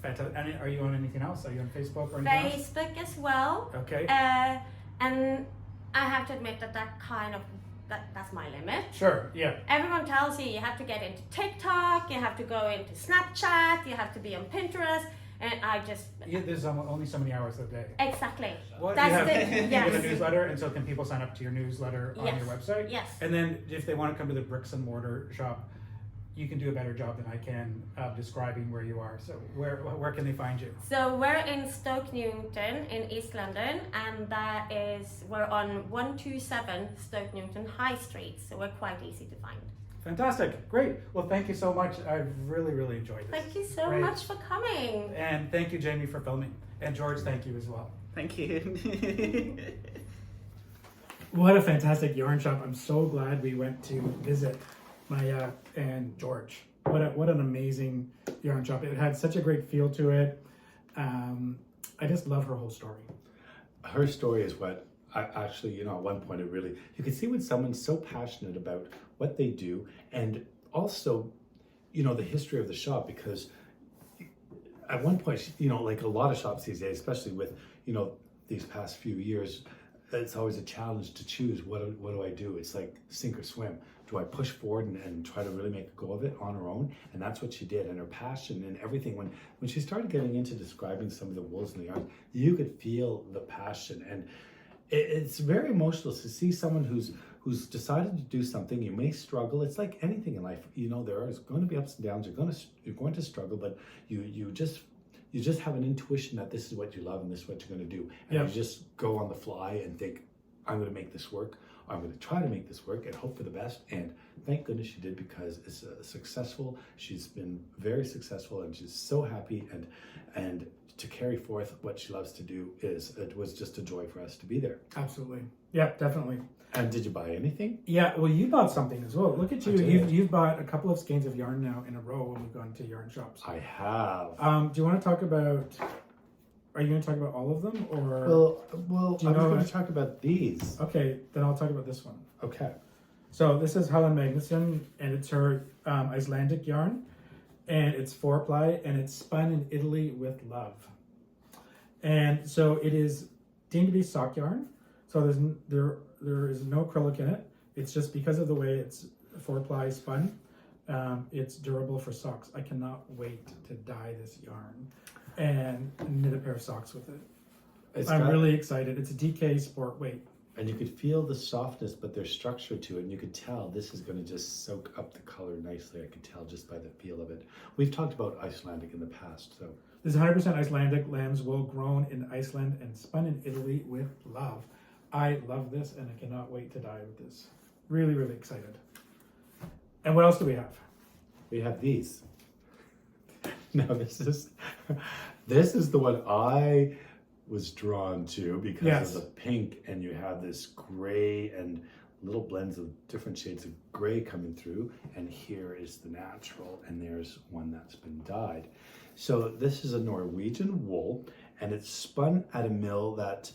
Fantastic. And are you on anything else? Are you on Facebook or anything else? Facebook as well. Okay. And I have to admit that's my limit. Sure. Yeah. Everyone tells you have to get into TikTok, you have to go into Snapchat, you have to be on Pinterest, and I just There's only so many hours a day. exactly. What, That's you have, the you have a yes. newsletter, and so can people sign up to your newsletter on Yes. your website? Yes. And then if they want to come to the bricks and mortar shop, you can do a better job than I can of describing where you are. So where can they find you? So we're in Stoke Newington in East London, and we're on 127 Stoke Newington High Street, so we're quite easy to find. Fantastic. Great. Well, thank you so much. I've really, really enjoyed this. Thank you so Great. much for coming. And thank you, Jamie, for filming. And George, thank you as well. Thank you. What a fantastic yarn shop. I'm so glad we went to visit Maya and George. What an amazing yarn shop. It had such a great feel to it. I just love her whole story. Her story is what I actually, at one point you can see when someone's so passionate about what they do, and also, the history of the shop, because at one point, like a lot of shops these days, especially with, these past few years, it's always a challenge to choose what do I do. It's like sink or swim. Do I push forward and try to really make a go of it on her own? And that's what she did. And her passion and everything, when she started getting into describing some of the wools and the yarns, you could feel the passion. And it's very emotional to see someone who's decided to do something. You may struggle. It's like anything in life. There is going to be ups and downs. You're going to struggle, but you just have an intuition that this is what you love and this is what you're going to do. And you just go on the fly and think, I'm going to make this work. I'm going to try to make this work and hope for the best. And thank goodness she did, because it's successful. She's been very successful, and she's so happy. And to carry forth what she loves to do it was just a joy for us to be there. Absolutely. Yeah, definitely. And did you buy anything? Yeah, well, you bought something as well. Look at you. I did. You've bought a couple of skeins of yarn now in a row when we've gone to yarn shops. I have. Do you want to talk about... Are you going to talk about all of them, or... Well, Do you I'm know- going to talk about these. Okay, then I'll talk about this one. Okay. So this is Helen Magnusson, and it's her Icelandic yarn, and it's 4-ply, and it's spun in Italy with love. And so it is deemed to be sock yarn. So there is no acrylic in it. It's just because of the way it's 4-ply spun. It's durable for socks. I cannot wait to dye this yarn and knit a pair of socks with it. I'm really excited. It's a DK sport weight. And you could feel the softness, but there's structure to it. And you could tell this is going to just soak up the color nicely. I could tell just by the feel of it. We've talked about Icelandic in the past, so. This is 100% Icelandic lamb's wool grown in Iceland and spun in Italy with love. I love this, and I cannot wait to dye with this. Really, really excited. And what else do we have? We have these. Now this is the one I was drawn to because of the pink, and you have this gray and little blends of different shades of gray coming through, and here is the natural, and there's one that's been dyed. So this is a Norwegian wool, and it's spun at a mill that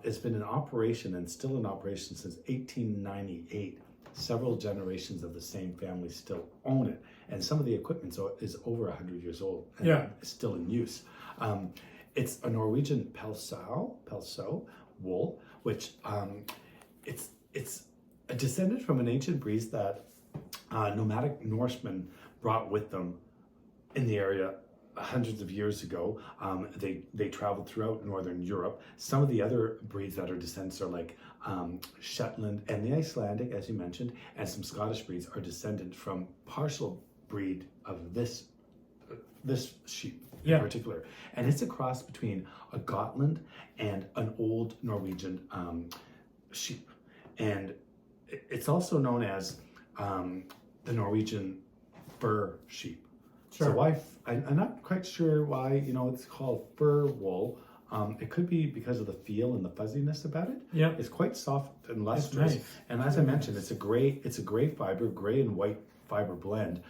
has been in operation and still in operation since 1898. Several generations of the same family still own it, and some of the equipment is over 100 years old and still in use. It's a Norwegian pelso wool, which it's a descendant from an ancient breed that nomadic Norsemen brought with them in the area hundreds of years ago. They traveled throughout Northern Europe. Some of the other breeds that are descendants are like Shetland and the Icelandic, as you mentioned, and some Scottish breeds are descendant from partial breed of this sheep in particular. And it's a cross between a Gotland and an old Norwegian sheep. And it's also known as the Norwegian fur sheep. Sure. So I'm not quite sure why it's called fur wool. It could be because of the feel and the fuzziness about it. Yeah, it's quite soft and lustrous. Nice. And as I mentioned, it's a gray fiber, gray and white fiber blend.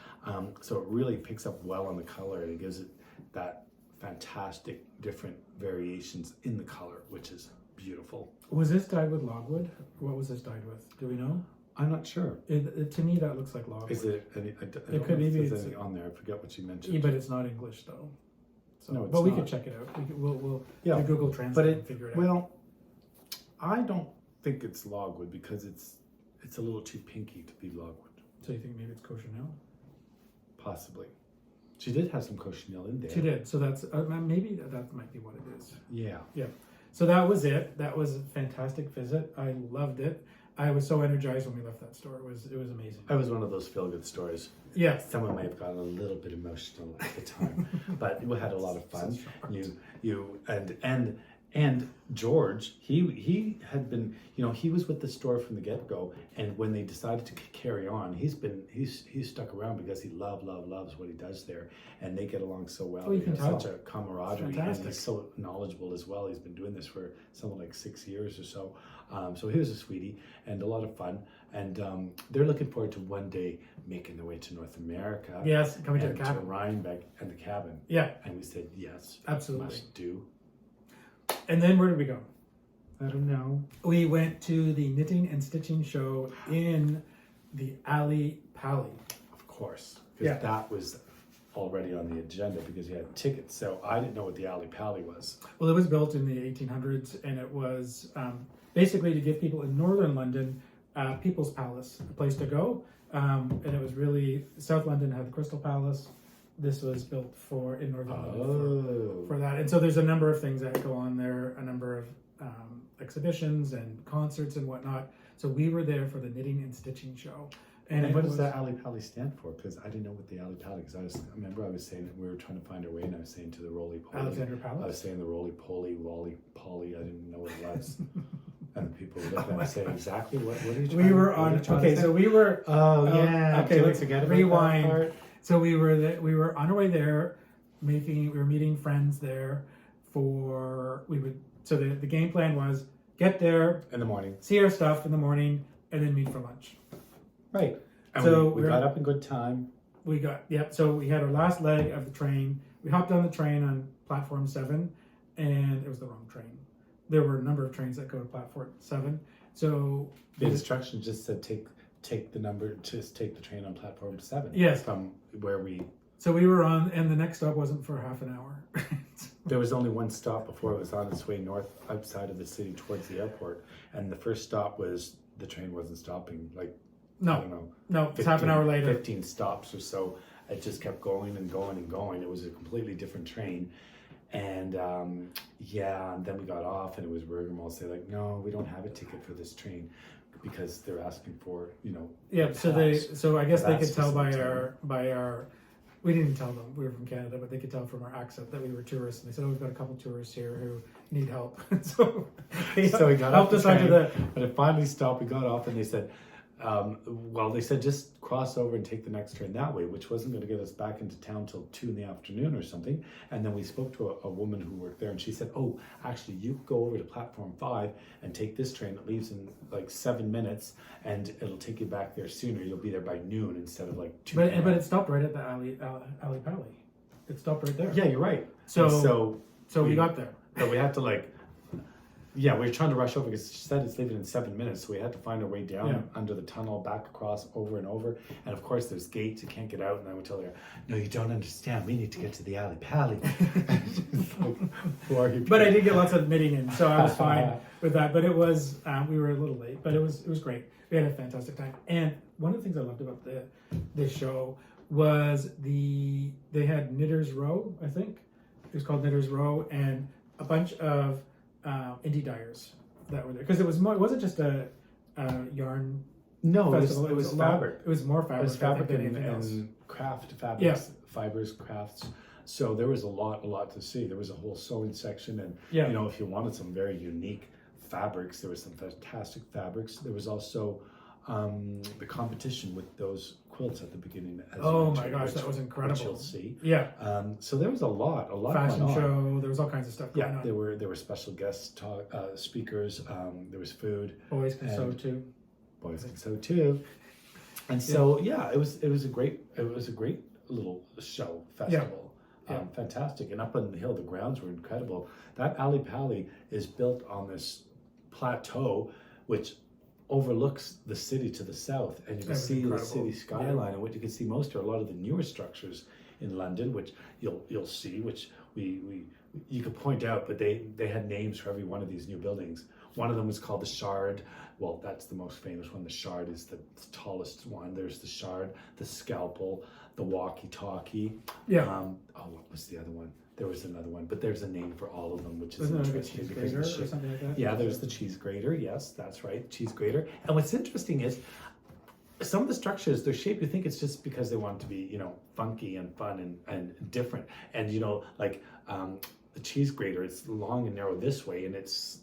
So it really picks up well on the color, and it gives it that fantastic different variations in the color, which is beautiful. Was this dyed with logwood? What was this dyed with? Do we know? I'm not sure. To me, that looks like logwood. Is it any? I don't know could if be. there's any on there. I forget what you mentioned. Yeah, but it's not English though. So, No, it's but we not. could check it out. We'll Yeah, do Google Translate and figure it out. Well, I don't think it's logwood because it's a little too pinky to be logwood. So you think maybe it's cochineal? Possibly. She did have some cochineal in there. She did. So that's maybe that might be what it is. Yeah. Yeah. So that was it. That was a fantastic visit. I loved it. I was so energized when we left that store. It was amazing. It was one of those feel-good stories. Yeah. Someone may have gotten a little bit emotional at the time, but we had a lot of fun. You and George, he had been, he was with the store from the get-go, and when they decided to carry on, he's stuck around because he loves what he does there, and they get along so well. Oh, you can tell. Such a camaraderie, Fantastic. and he's so knowledgeable as well. He's been doing this for something like 6 years or so. So he was a sweetie and a lot of fun, and they're looking forward to one day making their way to North America. Yes, coming to and the cabin. to Rhinebeck and the cabin. Yeah, And we said yes, absolutely. must do. And then where did we go? I don't know. We went to the knitting and stitching show in the Ali Pali. Of course, because Yeah. that was already on the agenda because you had tickets. So I didn't know what the Ali Pali was. Well, it was built in the 1800s, and it was basically to give people in northern London People's Palace, a place to go. And it was really, South London had the Crystal Palace. This was built in northern London for that. And so there's a number of things that go on there, a number of exhibitions and concerts and whatnot. So we were there for the knitting and stitching show. And what does the Ali Pali stand for? Because I didn't know what the Ali Pali, because I remember I was saying that we were trying to find our way, and I was saying to the roly-poly. Alexander I was Palace? saying the roly-poly, wally-poly, I didn't know what it was. And people were looking at me saying, exactly what are you trying We were what are on, you trying okay, to say? so we were, Oh, yeah. okay, Don't let's forget about rewind. that part. So we were on our way there, we were meeting friends there so the game plan was get there, In the morning. see our stuff in the morning, and then meet for lunch. Right. And So we got up in good time. So we had our last leg of the train. We hopped on the train on platform 7, and it was the wrong train. There were a number of trains that go to platform 7. So The instructions just said take the train on platform 7. Yes. From where we. So we were on, and the next stop wasn't for half an hour. There was only one stop before it was on its way north outside of the city towards the airport, and the first stop was the train wasn't stopping. Like I don't know. No, it's half an hour later. 15 stops or so. It just kept going and going and going. It was a completely different train. And and then we got off, and it was rigmarole. Say like, no, we don't have a ticket for this train because they're asking for Yeah, so I guess they could tell by That's our we didn't tell them we were from Canada, but they could tell from our accent that we were tourists. And they said, "Oh, we've got a couple tourists here who need help." So we got helped off us the onto train, the. but it finally stopped. We got off, and they said, they said just cross over and take the next train that way, which wasn't going to get us back into town till 2 p.m. or something. And then we spoke to a woman who worked there, and she said, "Oh, actually, you go over to platform 5 and take this train. It leaves in like 7 minutes, and it'll take you back there sooner. You'll be there by noon instead of like 2 p.m." But it stopped right at the Ali Pali. It stopped right there. Yeah, you're right. So we got there. But we had to we were trying to rush over because she said it's leaving in 7 minutes. So we had to find our way down under the tunnel, back across, over and over. And of course, there's gates. You can't get out. And I would tell her, "No, you don't understand. We need to get to the Ali Pali." But I did get lots of knitting in, so I was fine with that. But it was, we were a little late, but it was great. We had a fantastic time. And one of the things I loved about this show was they had Knitters Row, I think. It was called Knitters Row, and a bunch of indie dyers that were there, because it wasn't just a yarn festival. it was a lot- fabric. It was more fabric. It was fabric than anything else. and craft fabrics, fibers, crafts. So there was a lot to see. There was a whole sewing section, and if you wanted some very unique fabrics, there was some fantastic fabrics. There was also the competition with those quilts at the beginning. Oh my gosh, that was incredible. Which you'll see. Yeah. So there was a lot Fashion going on. show. There was all kinds of stuff going on. There were special guest speakers. There was food. Boys can sew too. Boys can sew too. And so it was a great little show festival. Fantastic. And up on the hill, the grounds were incredible. That Ali Pali is built on this plateau, which overlooks the city to the south, and you can see the city skyline. And what you can see most are a lot of the newer structures in London, which you'll see, which you could point out, but they had names for every one of these new buildings. One of them was called the Shard. Well, that's the most famous one. The Shard is the tallest one. There's the Shard, the Scalpel, the Walkie-Talkie. Yeah. What was the other one? There was another one, but there's a name for all of them, which is Wasn't there like a interesting cheese because grater of the or shape. something like that? Yeah, there's the cheese grater. Yes, that's right, cheese grater. And what's interesting is some of the structures, their shape, you think it's just because they want to be, you know, funky and fun and different. And you know, like the cheese grater, it's long and narrow this way, and it's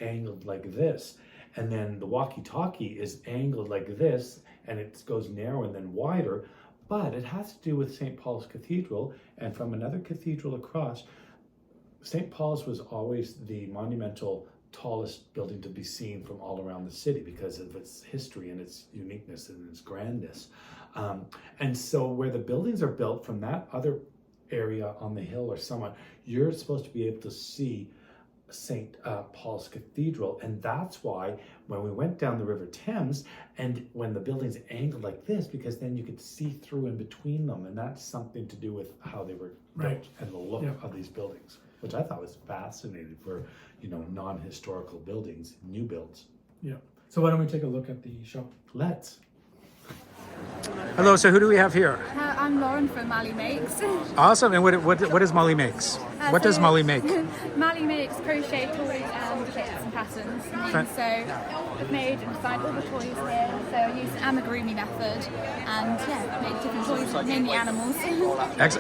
angled like this. And then the walkie-talkie is angled like this, and it goes narrow and then wider. But it has to do with St. Paul's Cathedral, and from another cathedral across, St. Paul's was always the monumental tallest building to be seen from all around the city because of its history and its uniqueness and its grandness. And so where the buildings are built from that other area on the hill or somewhat, you're supposed to be able to see St. Paul's Cathedral. And that's why when we went down the River Thames, and when the buildings angled like this, because then you could see through in between them, and that's something to do with how they were built and the look of these buildings, which I thought was fascinating for, you know, non-historical buildings, new builds. Yeah. So why don't we take a look at the show? Let's. Hello, so who do we have here? I'm Lauren from Mally Makes. Awesome, and what is Molly Makes? What does Molly make? Mally makes crochet toys and kits and patterns. And so we've made and designed all the toys here. So I use the amigurumi method and made different toys, mainly animals.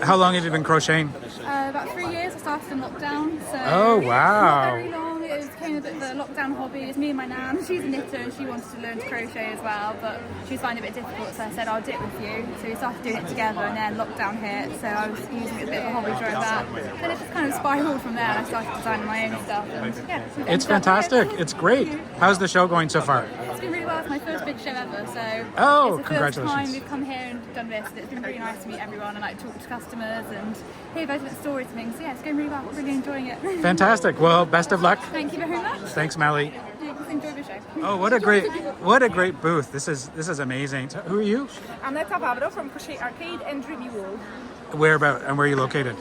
How long have you been crocheting? About 3 years. I started in lockdown. So Oh, wow. Not very long. It became a bit of a lockdown hobby. It's me and my nan. She's a knitter and she wanted to learn to crochet as well, but she was finding it a bit difficult, so I said I'll do it with you. So we started doing it together, and then lockdown hit, so I was using it as a bit of a hobby during that. Then it just kind of spiraled from there, and I started designing my own stuff. And It's fantastic. It's great. How's the show going so far? It's been really well. It's my first big show ever, so Oh, it's the congratulations. first time we've come here and done this. It's been really nice to meet everyone and like talk to customers and hear about different stories and things. So yeah, it's going really well. Really enjoying it. Fantastic. Well, best of luck. Thank you very much. Thanks, Mally. Enjoy the show. Oh, what a great booth. This is amazing. So, who are you? I'm Neta Vavro from Crochet Arcade and Dreamy Wool. Where are you located?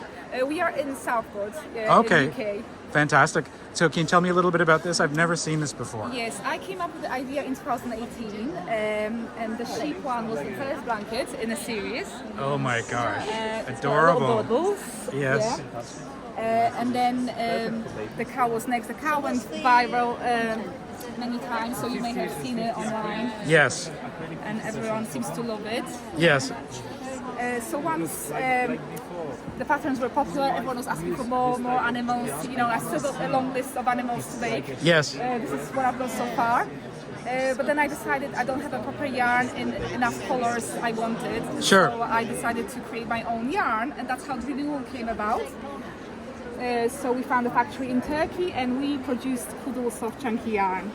We are in Southport, Okay. in the UK. Fantastic. So can you tell me a little bit about this? I've never seen this before. Yes, I came up with the idea in 2018, and the sheep one was the first blanket in a series. Oh my gosh. It's got Adorable. little bubbles. Yes. Yeah. And then the cow was next. The cow went viral many times, so you may have seen it online, Yes. and everyone seems to love it. Yes. So once the patterns were popular, everyone was asking for more animals. You know, I still got a long list of animals to make. Yes. This is what I've done so far. But then I decided I don't have a proper yarn in enough colors I wanted. Sure. So I decided to create my own yarn, and that's how Dreamy Wool came about. So we found a factory in Turkey, and we produced Kudul soft chunky yarn.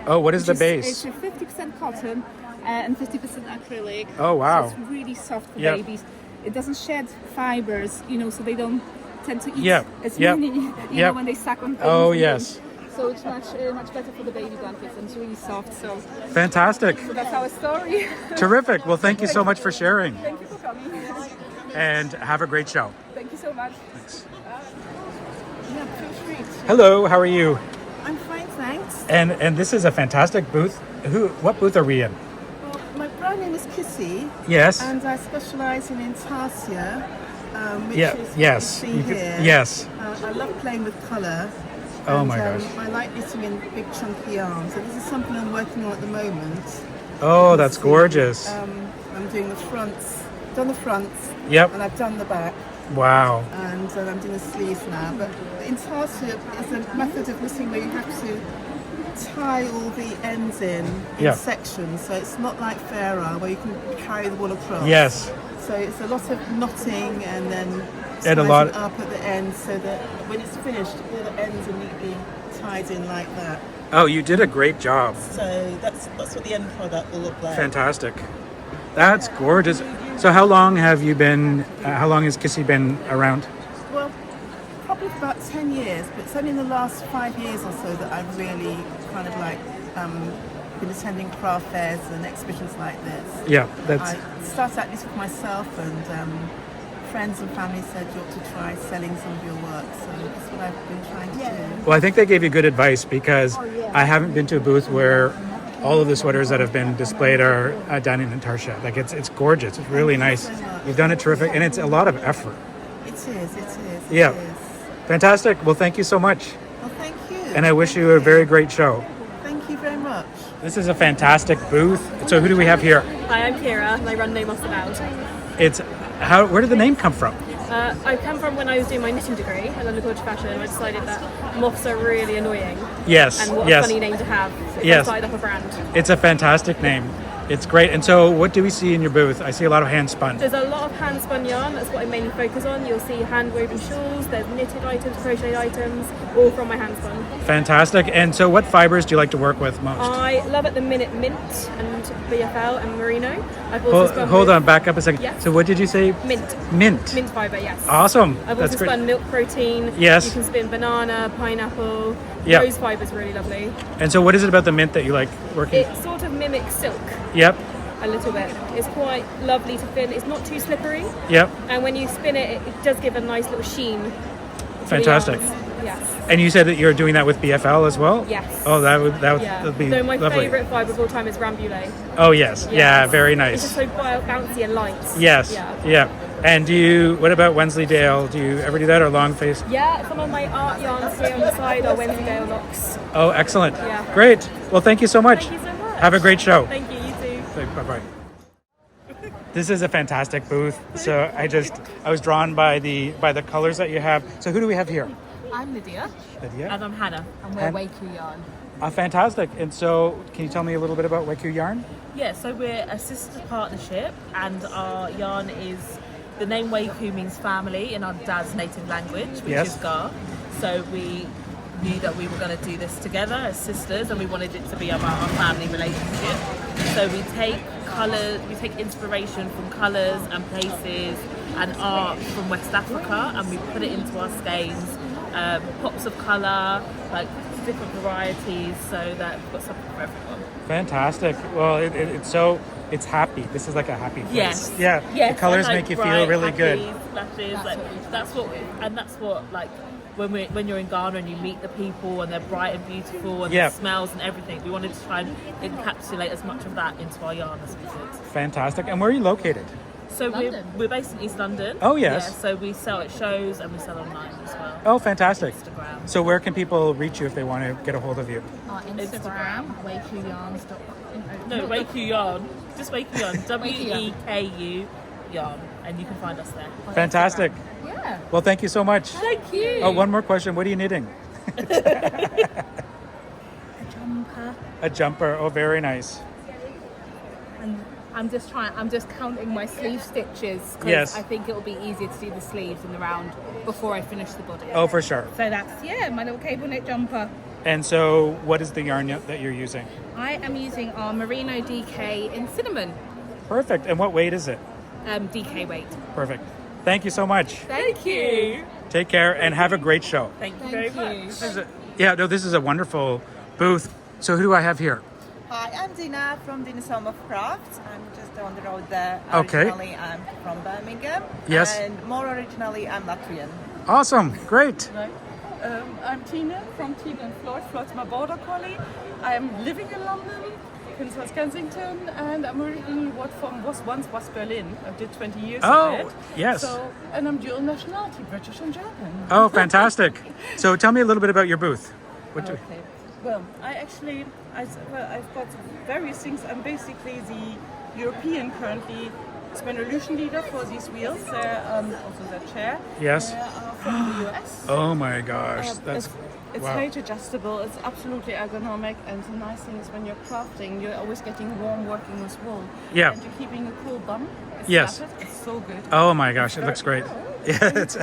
Oh, what is the base? It's a 50% cotton and 50% acrylic. Oh, wow. So it's really soft for Yep. babies. It doesn't shed fibers, you know, so they don't tend to eat Yep. as Yep. many, you Yep. know, when they suck on things. Oh, and yes. things. So it's much better for the baby blankets, and it's really soft. So Fantastic. that's our story. Terrific. Well, thank you so much for sharing. Thank you for coming. And have a great show. Thank you so much. Yeah, feel free to. Hello, how are you? I'm fine, thanks. And this is a fantastic booth. What booth are we in? Well, my brand name is Kissi, Yes. and I specialise in intarsia, which Yeah. is what Yes. you see here. Yes. I love playing with colour. Oh and, my gosh. I like knitting in big chunky yarns, so this is something I'm working on at the moment. Oh, You that's see, gorgeous. I'm doing the fronts, done the fronts, Yep. and I've done the back, Wow. and I'm doing the sleeves now. But intarsia is a method of knitting where you have to tie all the ends in Yeah. sections, so it's not like Farah where you can carry the wool across. Yes. So it's a lot of knotting and then And a sizing lot- up at the end, so that when it's finished, all the ends are neatly tied in like that. Oh, you did a great job. So that's what the end product will look like. Fantastic. That's gorgeous. So how long has Kissi been around? Well, probably for about 10 years, but it's only in the last 5 years or so that I've really kind of like been attending craft fairs and exhibitions like this. Yeah, that's I started out this with myself, and friends and family said you ought to try selling some of your work, so that's what I've been trying to do. well, I think they gave you good advice because I haven't been to a booth where all of the sweaters that have been displayed are done in intarsia. Like it's gorgeous. It's really nice. You've done it terrific, and it's a lot of effort. It is. Yeah. Fantastic. Well, thank you so much. Well, thank you. And I wish you a very great show. Thank you very much. This is a fantastic booth. So who do we have here? Hi, I'm Kira and I run Nomothsallowed. Where did the name come from? I come from when I was doing my knitting degree at London College of Fashion, and I decided that moths are really annoying. Yes. And what a funny name to have. So Yes. I started up a brand. It's a fantastic name. It's great. And so what do we see in your booth? I see a lot of hand spun. There's a lot of hand spun yarn, that's what I mainly focus on. You'll see hand woven shawls, there's knitted items, crocheted items, all from my hand spun. Fantastic. And so what fibers do you like to work with most? I love at the minute mint and BFL and merino. I've also spun Hold with- on, back up a second. Yes. So what did you say? Mint. Mint. Mint fibre, yes. Awesome. I've That's also great. spun milk protein. Yes. You can spin banana, pineapple. Yep. Rose fibre is really lovely. And so what is it about the mint that you like working? It sort of mimics silk Yep. a little bit. It's quite lovely to fin. It's not too slippery. Yep. And when you spin it, it does give a nice little sheen. to the Fantastic. yarns. Yes. And you said that you're doing that with BFL as well? Yes. Oh, that would Yeah. be So my lovely. favourite fibre of all time is rambouillet. Oh, yes. Yeah, very It's nice. just so bouncy and light. Yes. Yeah. And what about Wensleydale? Do you ever do that or long face? Yeah, some of my art yarns here on the side are Wensleydale locks. Oh, excellent. Yeah. Great. Well, thank you so much. Thank you so much. Have a great show. Thank you, you too. Bye-bye. This is a fantastic booth. So I was drawn by the colors that you have. So who do we have here? I'm Lydia. Lydia. And I'm Hannah. And we're Waku Yarn. Fantastic. And so can you tell me a little bit about Waku Yarn? Yeah, so we're a sister partnership and our yarn is, the name Waku means family in our dad's native language, which Yes. is Gar. So we knew that we were going to do this together as sisters and we wanted it to be about our family relationship. So we take colours, we take inspiration from colours and places and art from West Africa and we put it into our skeins. Pops of colour, like different varieties, so that we've got something for everyone. Fantastic. Well, it's happy. This is like a happy place. Yes. Yeah. Yes, The colors and, like, make you feel bright, really happy good. Splashes, that's what like when you're in Ghana and you meet the people and they're bright and beautiful and Yeah. the smells and everything. We wanted to try and encapsulate as much of that into our yarn as we could. Fantastic. And where are you located? So we're based in East London. Oh, yes. Yeah, so we sell at shows and we sell online as well. Oh, fantastic. Instagram. So where can people reach you if they want to get a hold of you? Our Instagram, wakuyarns.com. No, Waku Yarn. Just Waku Yarn. WEKU Yarn. And you can find us there. Fantastic. Yeah. Well, thank you so much. Thank you. Oh, one more question. What are you knitting? Jumper. A jumper. Oh, very nice. I'm just counting my sleeve stitches because Yes. I think it'll be easier to do the sleeves in the round before I finish the body. Oh, for sure. So that's, my little cable knit jumper. And so what is the yarn that you're using? I am using our Merino DK in cinnamon. Perfect. And what weight is it? DK weight. Perfect. Thank you so much. Thank you. Take care and have a great show. Thank you very much. This is a wonderful booth. So who do I have here? Hi, I'm Dina from Dina's Home of Crafts. I'm just on the road there. Okay. Originally, I'm from Birmingham. Yes. And more originally, I'm Latvian. Awesome. Great. I'm Tina from Tine and Floyd. Floyd's my border collie. I'm living in London, Kensington, Kensington, and I'm originally was once West Berlin. I did 20 years of it. Yes. So, and I'm dual nationality, British and German. Oh, fantastic. So tell me a little bit about your booth. Okay. Well, I've got various things. I'm basically the European currently Spenolution leader for these wheels. They're also the chair. Yes. They are from the US. Oh my gosh. That's It's wow. height adjustable, it's absolutely ergonomic, and the nice thing is when you're crafting, you're always getting warm working with wool. Yeah. And you're keeping a cool bum. It's Yes. flattered, it's so good. Oh my gosh, it looks great. Yeah, it's,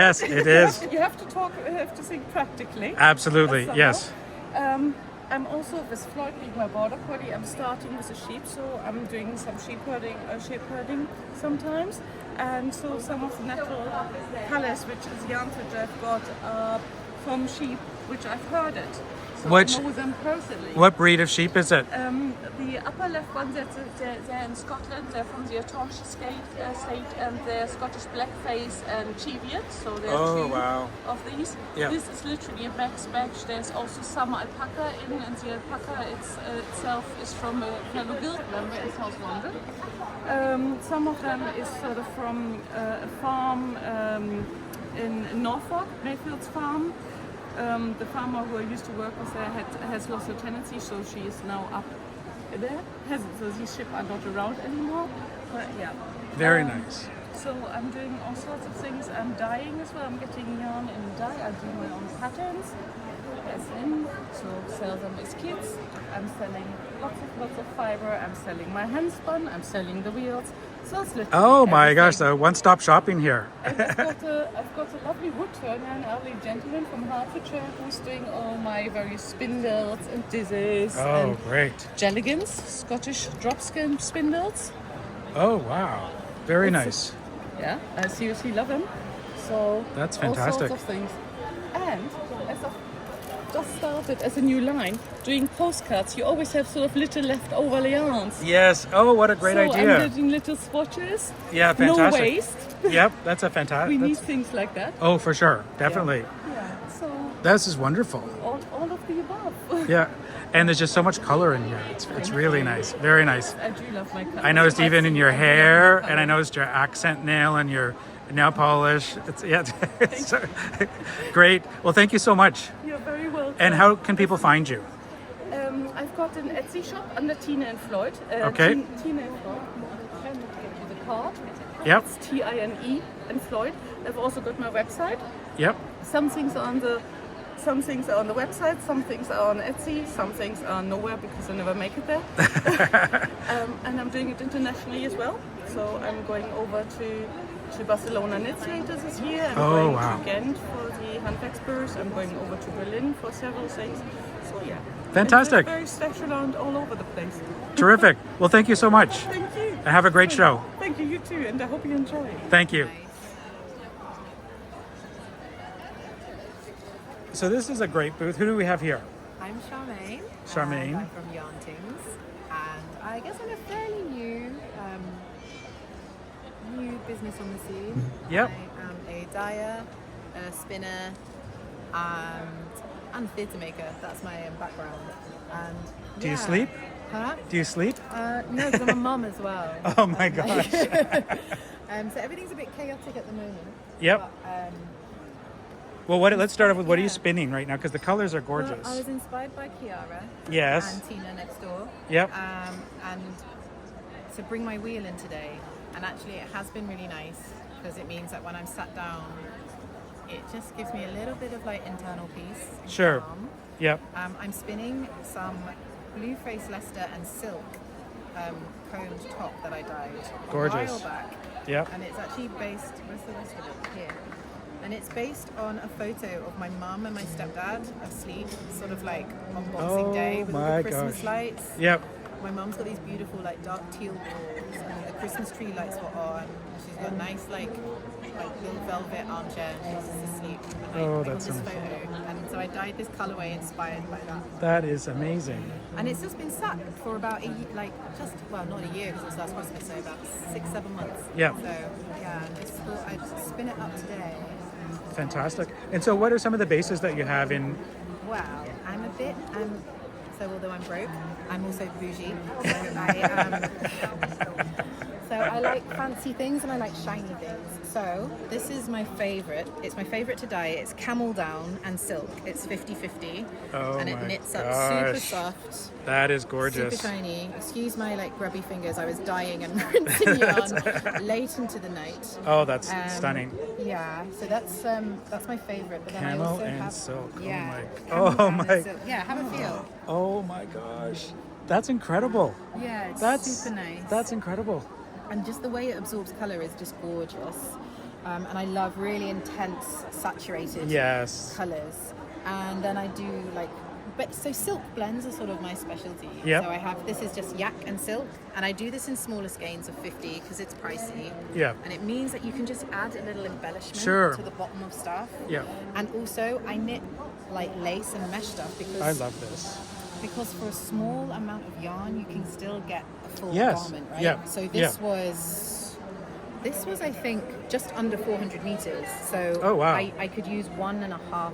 yes, it is. You have to think practically. Absolutely, Somehow. yes. I'm also with Floyd being my border collie. I'm starting with the sheep, so I'm doing some sheep herding sometimes. And so some of the natural colors, which is yarns which I've got, are from sheep which I've herded. So Which- I know them personally. What breed of sheep is it? The upper left one, they're in Scotland. They're from the Autonshire state, and they're Scottish Blackface and Cheviot. So there are two wow. of these. Yeah. This is literally a mixed batch. There's also some alpaca in, and the alpaca itself is from a fellow guild member in South London. Some of them is sort of from a farm in Norfolk, Mayfield's farm. The farmer who I used to work with there has lost her tenancy, so she is now up there. So these ships are not around anymore. But yeah. Very nice. So I'm doing all sorts of things. I'm dyeing as well. I'm getting yarn and dye. I do my own patterns. As in, so sell them as kits. I'm selling lots of fiber. I'm selling my hand spun. I'm selling the wheels. So it's literally Oh my everything. gosh, so one-stop shopping here. And I've got a lovely wood turner, an elderly gentleman from Hertfordshire who's doing all my various spindles and dizzes Oh, and great. jelligans, Scottish drop skin spindles. Oh, wow. Very It's- nice. Yeah, I seriously love them. So That's all fantastic. sorts of things. And as I've just started as a new line, doing postcards, you always have sort of little leftover yarns. Yes. Oh, what a great so idea. I'm getting little swatches. Yeah, fantastic. No waste. Yep, that's a fantastic. We need things like that. Oh, for sure. Definitely. Yeah. So This is wonderful. all of the above. Yeah. And there's just so much color in here. It's really nice. Very nice. I do love my colours. I noticed I've even in seen your all the hair, colours. and I noticed your accent nail and your nail polish. It's great. Well, thank you so much. You're very welcome. And how can people find you? I've got an Etsy shop under Tina and Floyd. Okay. Tina and Floyd. I'm trying to get you the card. Yep. It's Tine and Floyd. I've also got my website. Yep. Some things are on the website, some things are on Etsy, some things are nowhere because I never make it there. And I'm doing it internationally as well. So I'm going over to Barcelona Knits later this year. I'm going to Ghent for the Handwerksbeurs. I'm going over to Berlin for several things. So yeah. Fantastic. It's very special around all over the place. Terrific. Well, thank you so much. Thank you. And have a great show. Thank you, you too, and I hope you enjoy. Thank you. So this is a great booth. Who do we have here? I'm Charmaine. Charmaine. And I'm from YarnTings, and I guess I'm a fairly new business on the scene. Yep. I am a dyer, a spinner, and theatre maker. That's my background. And Do you sleep? Huh? Do you sleep? No, because I'm a mum as well. Oh my gosh. So everything's a bit chaotic at the moment. Yep. But, Well, let's start off with what are you spinning right now? Because the colors are gorgeous. Well, I was inspired by Chiara. Yes. And Tina next door. Yep. And to bring my wheel in today, and actually it has been really nice because it means that when I'm sat down, it just gives me a little bit of like internal peace. Sure. Calm. Yep. I'm spinning some blue face Leicester and silk combed top that I dyed Gorgeous. a while back. Yep. And it's actually based, where's the rest of it? Here. And it's based on a photo of my mum and my stepdad asleep, sort of like on Boxing Day with all the Christmas lights. Yep. My mum's got these beautiful like dark teal walls, and then the Christmas tree lights were on. She's got a nice like little velvet armchair, and she's just asleep. And That's this amazing. photo, and so I dyed this colorway inspired by that. That is amazing. And it's just been sat for about not a year because it was last Christmas, so about 6-7 months. Yeah. So yeah, I just thought I'd spin it up today. Fantastic. And so what are some of the bases that you have in? Wow, I'm a bit, so although I'm broke, I'm also bougie. So I like fancy things and I like shiny things. So this is my favorite. It's my favorite to dye. It's camel down and silk. It's 50-50. Oh and it my knits up super gosh. soft. That is gorgeous. Super shiny. Excuse my like grubby fingers. I was dyeing and rinsing yarn late into the night. Oh, that's stunning. Yeah. So that's my favorite. But then Camel I also and have silk. Yeah. Oh camel my. down and silk. Yeah. Have a feel. Oh my gosh. That's incredible. Yeah. It's That's super nice. That's incredible. And just the way it absorbs colour is just gorgeous. And I love really intense, saturated colours. And then I do so silk blends are sort of my specialty. Yep. So I have, this is just yak and silk. And I do this in smaller skeins of 50 because it's pricey. Yeah. And it means that you can just add a little embellishment to the bottom of stuff. Yeah. And also I knit like lace and mesh stuff because I love this. Because for a small amount of yarn, you can still get a full Yes. garment, right? Yeah. So this was, I think, just under 400 meters. So I could use 1.5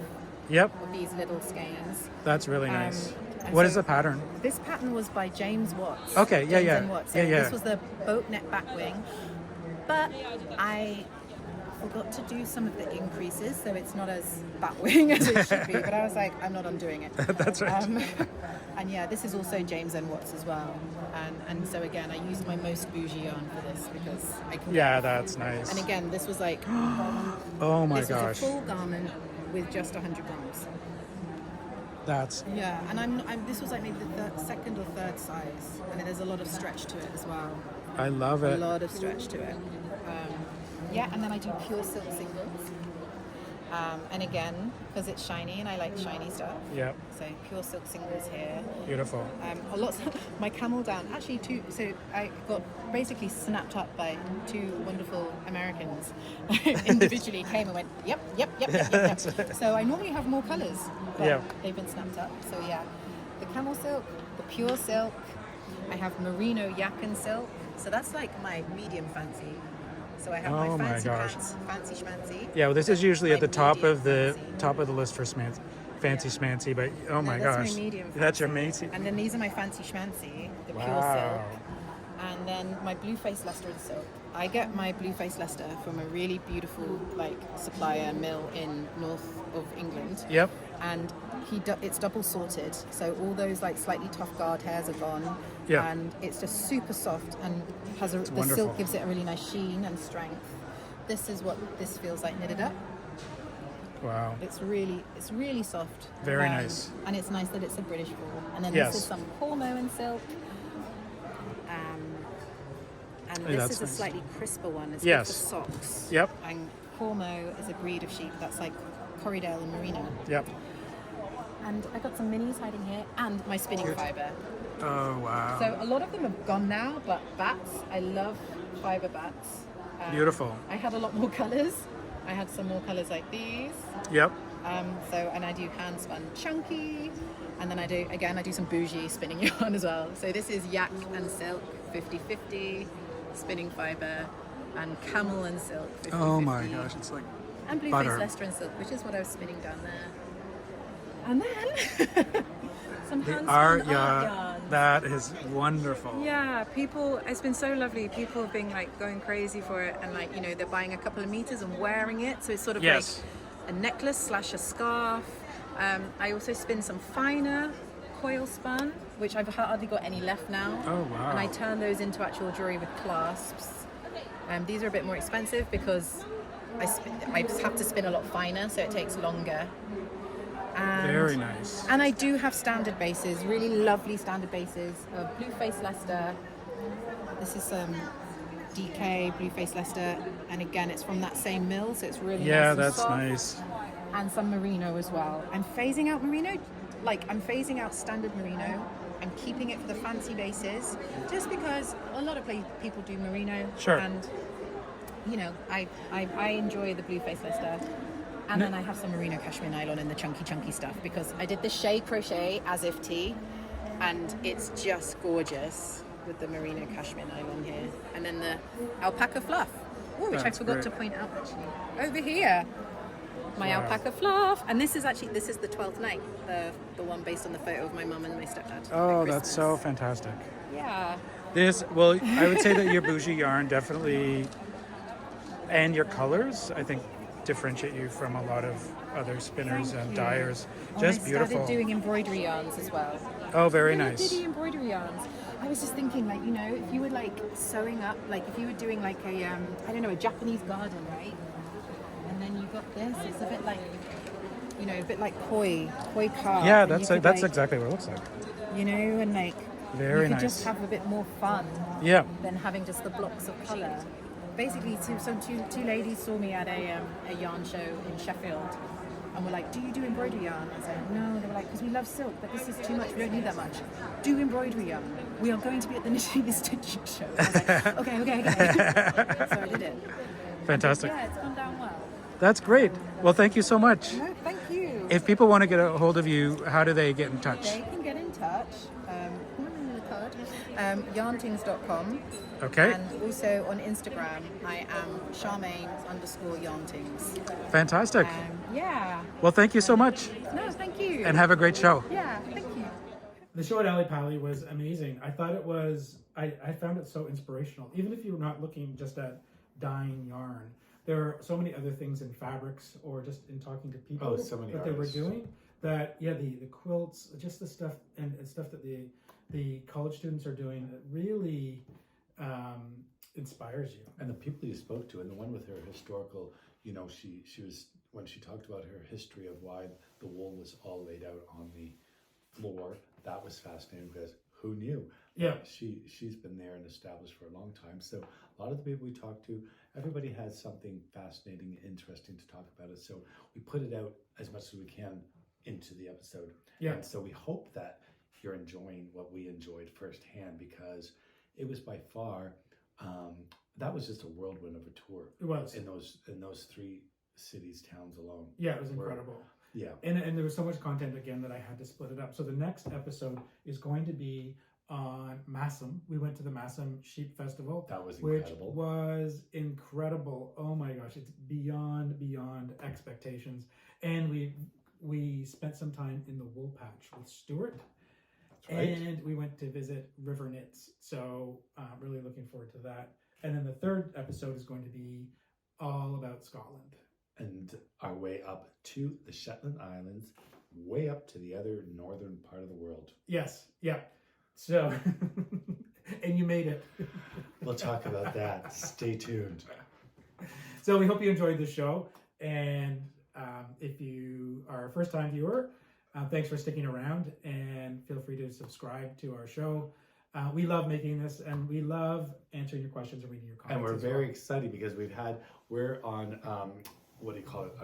Yep. of these little skeins. That's really nice. And What so is the pattern? This pattern was by James Watts. Okay, yeah, James yeah. and Watts. So Yeah, yeah. this was the boat neck back wing. But I forgot to do some of the increases, so it's not as batwing as it should be. But I was like, I'm not undoing it. That's right. And yeah, this is also James and Watts as well. And so again, I used my most bougie yarn for this because I can. Yeah, that's nice. And again, this was like, oh my this gosh. was a full garment with just 100 grams. That's Yeah, and I'm this was like maybe the second or third size, and there's a lot of stretch to it as well. I love it. A lot of stretch to it. Yeah, and then I do pure silk singles. And again, because it's shiny and I like shiny stuff. Yep. So pure silk singles here. Beautiful. A lot. My camel down. Actually, two. So I got basically snapped up by two wonderful Americans. Individually came and went, yep. So I normally have more colours, but they've been snapped up. So yeah, the camel silk, the pure silk. I have merino yakin silk. So that's like my medium fancy. So I have my fancy pants, fancy schmancy. Yeah, well, this is usually at the top of the fancy. top of the list for fancy schmancy, but oh my that's gosh, my medium that's your fancy. fancy. And then these are my fancy schmancy, the pure Wow. silk. And then my blue face Leicester and silk. I get my blue face Leicester from a really beautiful supplier mill in north of England. Yep. And it's double sorted, so all those slightly tough guard hairs are gone. Yeah. And it's just super soft and has the wonderful. silk gives it a really nice sheen and strength. This is what this feels like knitted up. Wow. It's really soft. Very nice. And it's nice that it's a British wool. And then Yes. this is some Cormo silk. And Oh, this that's is a nice. slightly crisper one. It's Yes. good for socks. Yep. And Cormo is a breed of sheep that's like Corriedale and Merino. Yep. And I got some minis hiding here and my spinning fibre. Oh wow. So a lot of them have gone now, but bats, I love fibre bats. Beautiful. I had a lot more colours. I had some more colours like these. Yep. And I do hand spun chunky, and then I do some bougie spinning yarn as well. So this is yak and silk 50-50, spinning fibre, and camel and silk 50-50. Oh my gosh, it's like and blue butter. face Leicester and silk, which is what I was spinning down there. And then some The hand art spun art yarn. yarn. That is wonderful. Yeah, it's been so lovely. People have been going crazy for it, and they're buying a couple of meters and wearing it. So it's sort of Yes. like a necklace / a scarf. I also spin some finer coil spun, which I've hardly got any left now. Oh wow. And I turn those into actual jewelry with clasps. These are a bit more expensive because I just have to spin a lot finer, so it takes longer. Very nice. And I do have standard bases, really lovely standard bases of Blue Face Leicester. This is some DK Blue Face Leicester, and again, it's from that same mill, so it's really Yeah, nice and that's soft. nice. And some merino as well. I'm phasing out merino, I'm phasing out standard merino. I'm keeping it for the fancy bases, just because a lot of people do merino. Sure. And I enjoy the Blue Face Leicester. And then I have some merino cashmere nylon and the chunky stuff, because I did the shea crochet as if tee, and it's just gorgeous with the merino cashmere nylon here. And then the alpaca fluff, which That's I forgot great. to point out actually. Over here, my alpaca fluff. And this is the 12th night, the one based on the photo of my mum and my stepdad. Oh, at that's Christmas. so fantastic. Yeah. I would say that your bougie yarn definitely, and your colors, I think, differentiate you from a lot of other spinners and dyers. Just I beautiful. started doing embroidery yarns as well. Oh, very Little nice. Diddy embroidery yarns. I was just thinking, if you were sewing up, if you were doing a Japanese garden, right? And then you got this. It's a bit like koi carve. Yeah, and that's you could, exactly what it looks like. And Very you could nice. just have a bit more fun. Yeah. Than having just the blocks of colour. Basically, two ladies saw me at a yarn show in Sheffield, and were like, "Do you do embroidery yarn?" I said, "No." They were like, "Because we love silk, but this is too much. We don't need that much. Do embroidery yarn. We are going to be at the Knitting and Stitching show." I was like, okay. So I did it. Fantastic. Yeah, it's gone down well. That's great. Well, thank you so much. No, thank you. If people want to get a hold of you, how do they get in touch? They can get in touch. YarnTings.com. Okay. And also on Instagram, I am Charmaine_YarnTings. Fantastic. Yeah. Well, thank you so much. No, thank you. And have a great show. Yeah, thank you. The show at Ali Pali was amazing. I thought it was, I found it so inspirational. Even if you're not looking just at dyeing yarn, there are so many other things in fabrics or just in talking to people that they were doing that, the quilts, just the stuff and stuff that the college students are doing that really inspires you. And the people you spoke to, and the one with her historical, she was, when she talked about her history of why the wool was all laid out on the floor, that was fascinating because who knew? Yeah. She's been there and established for a long time. So a lot of the people we talked to, everybody has something fascinating, interesting to talk about it. So we put it out as much as we can into the episode. Yeah. And so we hope that you're enjoying what we enjoyed firsthand, because it was by far, that was just a whirlwind of a tour. It was. In those 3 cities, towns alone. Yeah, it was incredible. Yeah. And there was so much content again that I had to split it up. So the next episode is going to be on Massam. We went to the Massam Sheep Festival. That was incredible. Which was incredible. Oh my gosh, it's beyond expectations. And we spent some time in the wool patch with Stuart. Right. And we went to visit River Knits. So really looking forward to that. And then the third episode is going to be all about Scotland. And our way up to the Shetland Islands, way up to the other northern part of the world. Yes, yeah. So, and you made it. We'll talk about that. Stay tuned. So we hope you enjoyed the show. And if you are a first-time viewer, thanks for sticking around, and feel free to subscribe to our show. We love making this, and we love answering your questions and reading your comments. And we're very excited because we're on, what do you call it?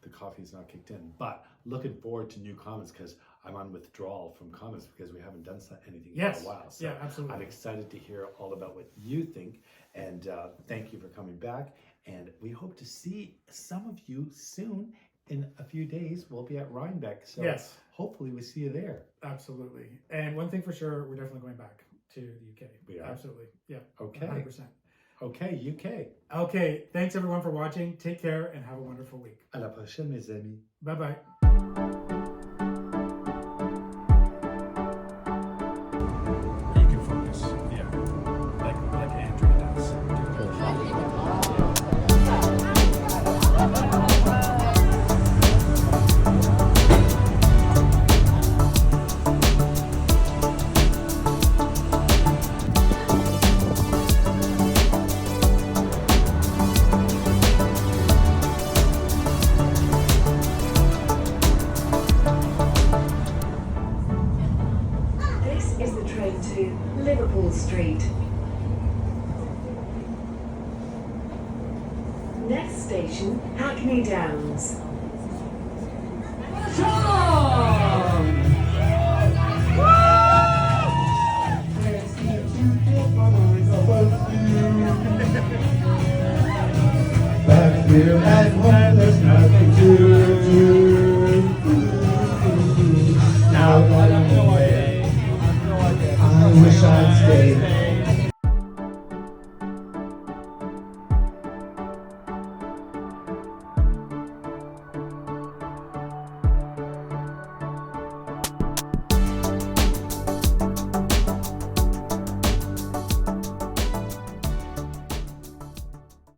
The coffee's not kicked in, but looking forward to new comments because I'm on withdrawal from comments because we haven't done anything for a while. So yeah, absolutely. I'm excited to hear all about what you think, and thank you for coming back. And we hope to see some of you soon. In a few days, we'll be at Rhinebeck. So yes. Hopefully we see you there. Absolutely. And one thing for sure, we're definitely going back to the UK. We are? Absolutely. Yeah. Okay. 100%. Okay, UK. Okay. Thanks everyone for watching. Take care and have a wonderful week. À la prochaine, mes amis. Bye-bye. You can focus. Yeah. Like Andrea does. Street. Next station, Hackney Downs. Back here at home.